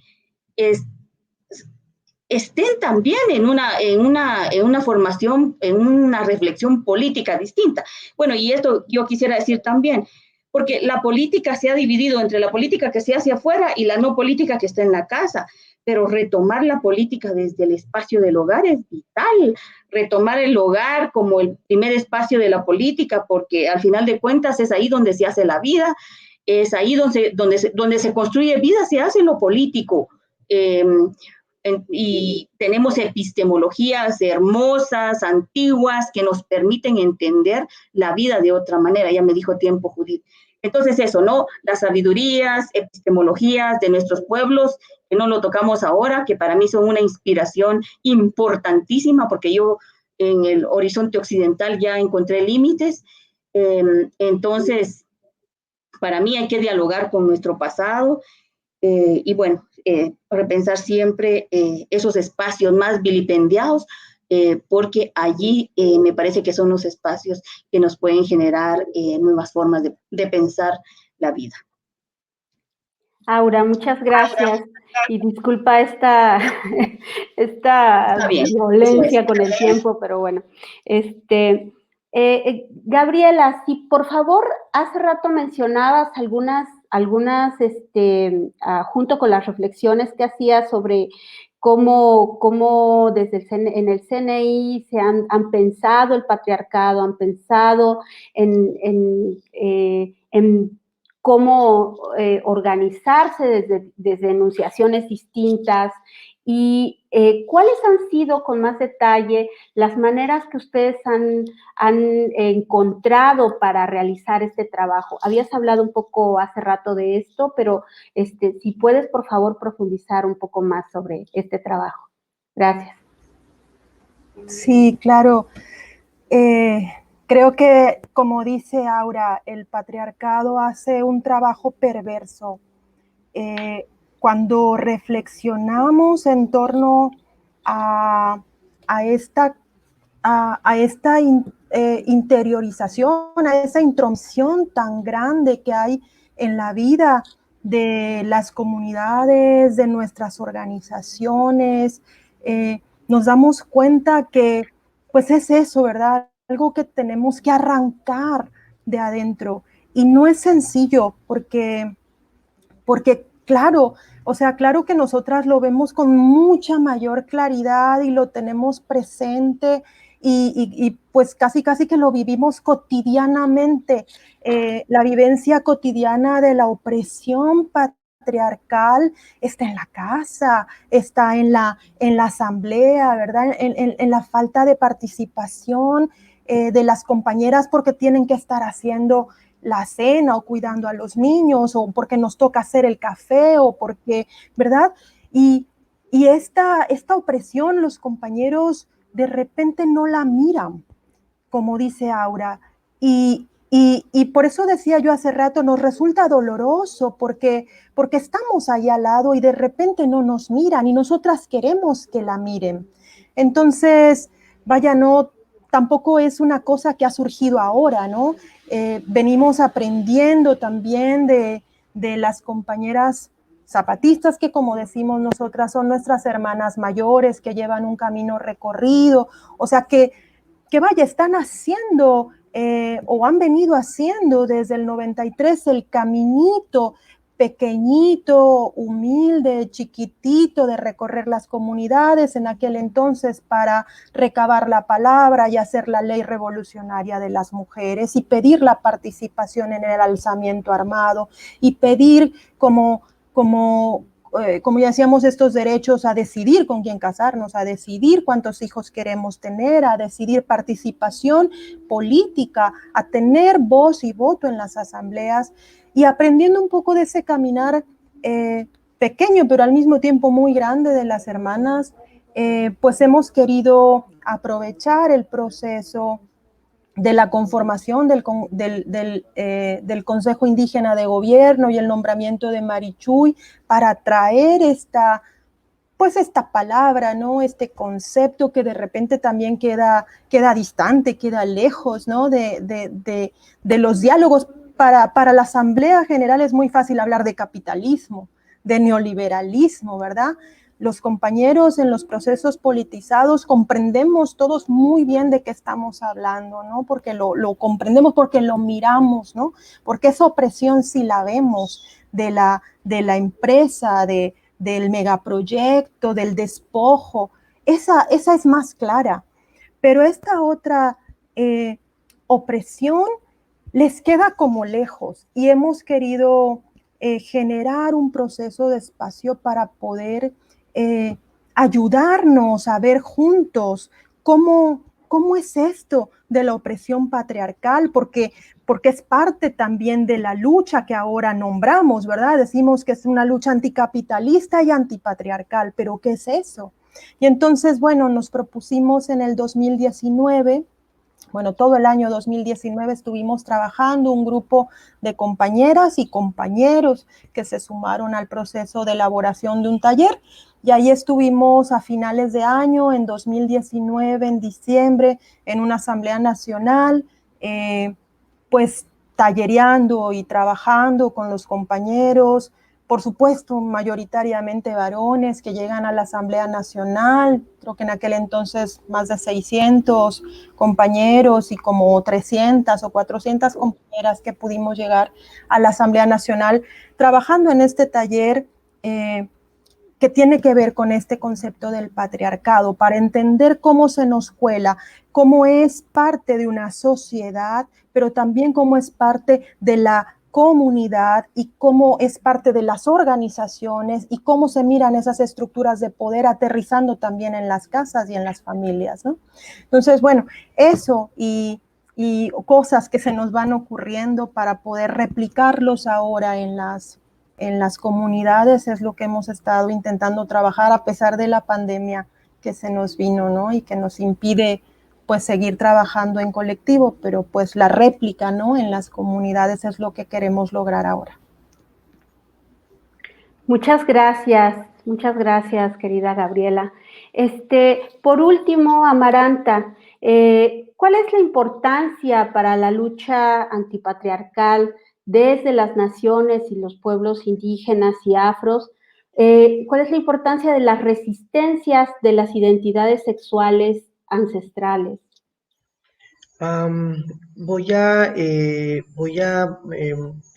Speaker 6: estén también en una formación, en una reflexión política distinta. Bueno, y esto yo quisiera decir también, porque la política se ha dividido entre la política que se hace afuera y la no política que está en la casa, pero retomar la política desde el espacio del hogar es vital, retomar el hogar como el primer espacio de la política, porque al final de cuentas es ahí donde se hace la vida, es ahí donde se construye vida, se hace lo político. Y tenemos epistemologías hermosas, antiguas, que nos permiten entender la vida de otra manera. Ya me dijo tiempo Judith. Entonces eso, ¿no? Las sabidurías, epistemologías de nuestros pueblos, que no lo tocamos ahora, que para mí son una inspiración importantísima, porque yo en el horizonte occidental ya encontré límites. Entonces, para mí hay que dialogar con nuestro pasado, y bueno, repensar siempre esos espacios más vilipendiados, porque allí me parece que son los espacios que nos pueden generar nuevas formas de pensar la vida.
Speaker 3: Aura, muchas gracias y disculpa esta violencia con el tiempo, pero bueno. Gabriela, si por favor, hace rato mencionabas algunas junto con las reflexiones que hacías sobre cómo desde en el CNI se han pensado el patriarcado, han pensado en cómo organizarse desde enunciaciones distintas y cuáles han sido con más detalle las maneras que ustedes han encontrado para realizar este trabajo. Habías hablado un poco hace rato de esto, pero si puedes, por favor, profundizar un poco más sobre este trabajo. Gracias.
Speaker 1: Sí, claro. Creo que, como dice Aura, el patriarcado hace un trabajo perverso. Cuando reflexionamos en torno a esta interiorización, a esa intromisión tan grande que hay en la vida de las comunidades, de nuestras organizaciones, nos damos cuenta que pues es eso, ¿verdad? Algo que tenemos que arrancar de adentro. Y no es sencillo porque claro, o sea, claro que nosotras lo vemos con mucha mayor claridad y lo tenemos presente y pues casi que lo vivimos cotidianamente. La vivencia cotidiana de la opresión patriarcal está en la casa, está en la asamblea, ¿verdad? En la falta de participación de las compañeras porque tienen que estar haciendo la cena o cuidando a los niños o porque nos toca hacer el café o porque, ¿verdad? Y esta opresión los compañeros de repente no la miran, como dice Aura, y Y por eso decía yo hace rato, nos resulta doloroso porque estamos ahí al lado y de repente no nos miran y nosotras queremos que la miren. Entonces, vaya, no, tampoco es una cosa que ha surgido ahora, ¿no? Venimos aprendiendo también de las compañeras zapatistas que, como decimos nosotras, son nuestras hermanas mayores que llevan un camino recorrido, o sea que vaya, están haciendo o han venido haciendo desde el 93 el caminito pequeñito, humilde, chiquitito de recorrer las comunidades en aquel entonces para recabar la palabra y hacer la ley revolucionaria de las mujeres y pedir la participación en el alzamiento armado y pedir como ya decíamos, estos derechos a decidir con quién casarnos, a decidir cuántos hijos queremos tener, a decidir participación política, a tener voz y voto en las asambleas y aprendiendo un poco de ese caminar pequeño, pero al mismo tiempo muy grande de las hermanas, pues hemos querido aprovechar el proceso de la conformación del Consejo Indígena de Gobierno y el nombramiento de Marichuy para traer esta palabra, ¿no? Este concepto que de repente también queda distante, queda lejos, ¿no? De los diálogos. Para la Asamblea General es muy fácil hablar de capitalismo, de neoliberalismo, ¿verdad? Los compañeros en los procesos politizados comprendemos todos muy bien de qué estamos hablando, ¿no? Porque lo comprendemos, porque lo miramos, ¿no? Porque esa opresión sí la vemos de la empresa, del megaproyecto, del despojo, esa es más clara. Pero esta otra opresión les queda como lejos y hemos querido generar un proceso de espacio para poder ayudarnos a ver juntos cómo es esto de la opresión patriarcal, porque es parte también de la lucha que ahora nombramos, ¿verdad? Decimos que es una lucha anticapitalista y antipatriarcal, pero ¿qué es eso? Y entonces, bueno, nos propusimos en el 2019, bueno, todo el año 2019 estuvimos trabajando un grupo de compañeras y compañeros que se sumaron al proceso de elaboración de un taller y ahí estuvimos a finales de año, en 2019, en diciembre, en una asamblea nacional, pues tallereando y trabajando con los compañeros, por supuesto, mayoritariamente varones que llegan a la Asamblea Nacional, creo que en aquel entonces más de 600 compañeros y como 300 o 400 compañeras que pudimos llegar a la Asamblea Nacional trabajando en este taller que tiene que ver con este concepto del patriarcado, para entender cómo se nos cuela, cómo es parte de una sociedad, pero también cómo es parte de la comunidad y cómo es parte de las organizaciones y cómo se miran esas estructuras de poder aterrizando también en las casas y en las familias, ¿no? Entonces, bueno, eso y cosas que se nos van ocurriendo para poder replicarlos ahora en las comunidades es lo que hemos estado intentando trabajar a pesar de la pandemia que se nos vino, ¿no? Y que nos impide pues seguir trabajando en colectivo, pero pues la réplica, ¿no? En las comunidades es lo que queremos lograr ahora.
Speaker 3: Muchas gracias, querida Gabriela. Por último, Amaranta, ¿cuál es la importancia para la lucha antipatriarcal desde las naciones y los pueblos indígenas y afros? ¿Cuál es la importancia de las resistencias de las identidades sexuales ancestrales?
Speaker 5: Voy a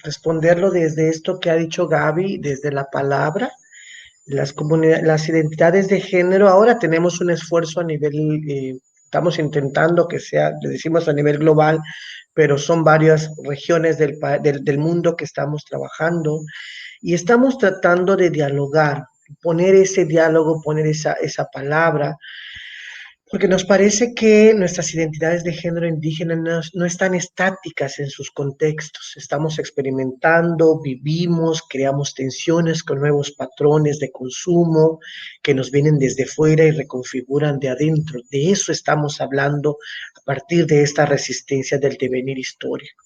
Speaker 5: responderlo desde esto que ha dicho Gaby, desde la palabra. Las identidades de género, ahora tenemos un esfuerzo a nivel, estamos intentando que sea, le decimos a nivel global, pero son varias regiones del mundo que estamos trabajando y estamos tratando de dialogar, poner ese diálogo, poner esa palabra, porque nos parece que nuestras identidades de género indígena no están estáticas en sus contextos. Estamos experimentando, vivimos, creamos tensiones con nuevos patrones de consumo que nos vienen desde fuera y reconfiguran de adentro. De eso estamos hablando a partir de esta resistencia del devenir histórico.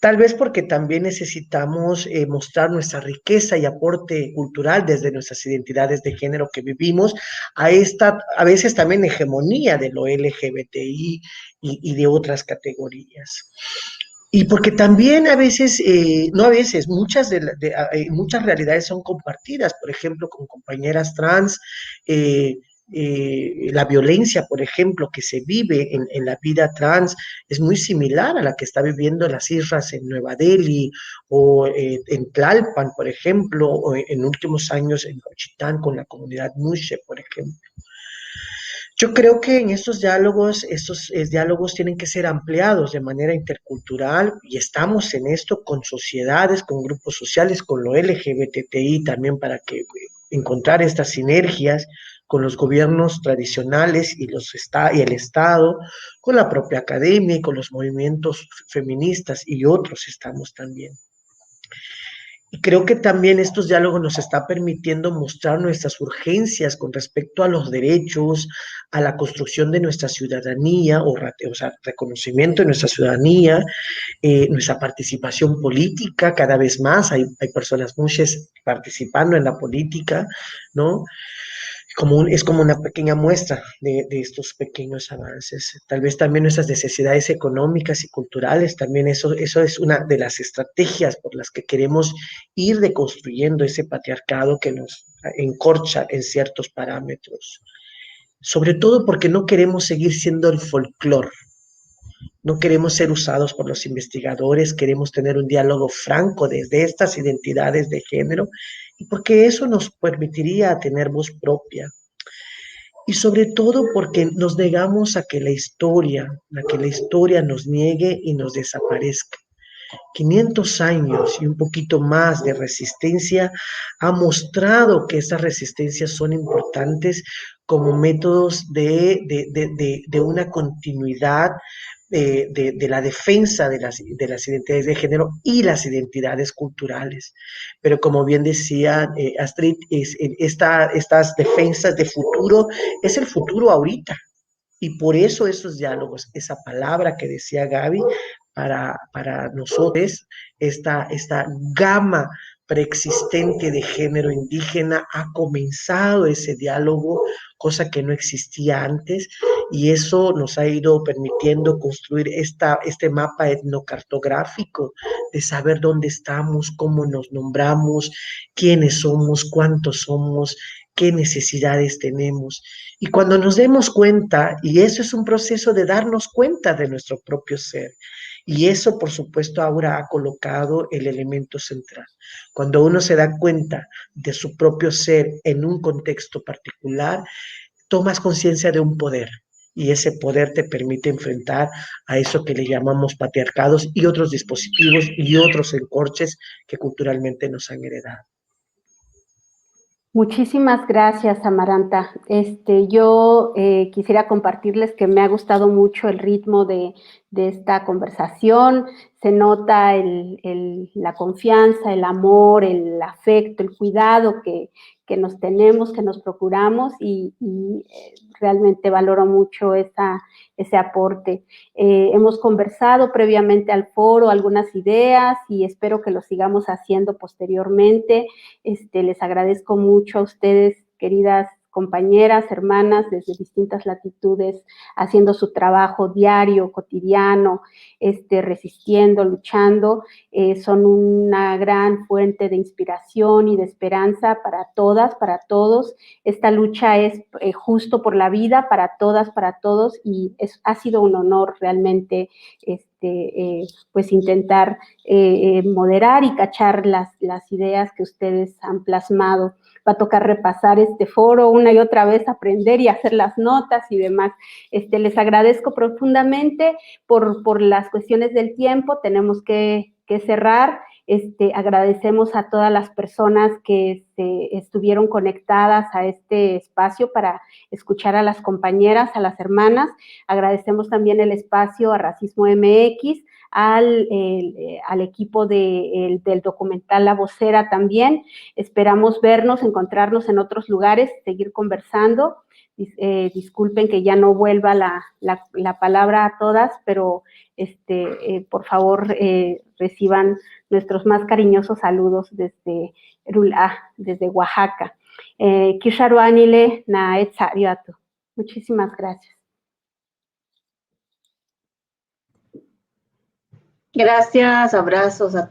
Speaker 5: Tal vez porque también necesitamos mostrar nuestra riqueza y aporte cultural desde nuestras identidades de género que vivimos a esta, a veces también hegemonía de lo LGBTI y de otras categorías. Y porque también a veces, no a veces, muchas realidades son compartidas, por ejemplo, con compañeras trans, eh, la violencia, por ejemplo, que se vive en la vida trans es muy similar a la que está viviendo las islas en Nueva Delhi o en Tlalpan, por ejemplo, o en últimos años en Cochitán con la comunidad Mushe, por ejemplo. Yo creo que en estos diálogos tienen que ser ampliados de manera intercultural y estamos en esto con sociedades, con grupos sociales, con lo LGBTI también para que encontrar estas sinergias con los gobiernos tradicionales y el Estado, con la propia academia y con los movimientos feministas y otros estamos también. Y creo que también estos diálogos nos está permitiendo mostrar nuestras urgencias con respecto a los derechos, a la construcción de nuestra ciudadanía, o sea, reconocimiento de nuestra ciudadanía, nuestra participación política, cada vez más hay personas muchas participando en la política, ¿no? Es como una pequeña muestra de estos pequeños avances. Tal vez también nuestras necesidades económicas y culturales, también eso es una de las estrategias por las que queremos ir deconstruyendo ese patriarcado que nos encorcha en ciertos parámetros. Sobre todo porque no queremos seguir siendo el folclore, no queremos ser usados por los investigadores, queremos tener un diálogo franco desde estas identidades de género y porque eso nos permitiría tener voz propia. Y sobre todo porque nos negamos a que la historia nos niegue y nos desaparezca. 500 años y un poquito más de resistencia ha mostrado que esas resistencias son importantes como métodos de una continuidad de la defensa de las identidades de género y las identidades culturales. Pero como bien decía Astrid, estas defensas de futuro es el futuro ahorita. Y por eso esos diálogos, esa palabra que decía Gaby, para nosotros, esta gama preexistente de género indígena, ha comenzado ese diálogo, cosa que no existía antes, y eso nos ha ido permitiendo construir este mapa etnocartográfico de saber dónde estamos, cómo nos nombramos, quiénes somos, cuántos somos, qué necesidades tenemos. Y cuando nos demos cuenta, y eso es un proceso de darnos cuenta de nuestro propio ser, y eso, por supuesto, ahora ha colocado el elemento central. Cuando uno se da cuenta de su propio ser en un contexto particular, tomas conciencia de un poder, y ese poder te permite enfrentar a eso que le llamamos patriarcados y otros dispositivos y otros encorches que culturalmente nos han heredado.
Speaker 3: Muchísimas gracias, Amaranta. Yo quisiera compartirles que me ha gustado mucho el ritmo de esta conversación. Se nota la confianza, el amor, el afecto, el cuidado que nos tenemos, que nos procuramos y realmente valoro mucho ese aporte. Hemos conversado previamente al foro algunas ideas y espero que lo sigamos haciendo posteriormente. Les agradezco mucho a ustedes, queridas compañeras, hermanas, desde distintas latitudes, haciendo su trabajo diario, cotidiano, resistiendo, luchando. Son una gran fuente de inspiración y de esperanza para todas, para todos. Esta lucha es justo por la vida, para todas, para todos, y ha sido un honor realmente pues intentar moderar y cachar las ideas que ustedes han plasmado. Va a tocar repasar este foro una y otra vez, aprender y hacer las notas y demás. Les agradezco profundamente por las cuestiones del tiempo, tenemos que cerrar. Agradecemos a todas las personas que estuvieron conectadas a este espacio para escuchar a las compañeras, a las hermanas. Agradecemos también el espacio a Racismo MX, al equipo del documental La Vocera también. Esperamos vernos, encontrarnos en otros lugares, seguir conversando. Disculpen que ya no vuelva la palabra a todas, pero por favor reciban nuestros más cariñosos saludos desde desde Oaxaca. Kisharuanile na etzariatu. Muchísimas gracias.
Speaker 6: Gracias, abrazos a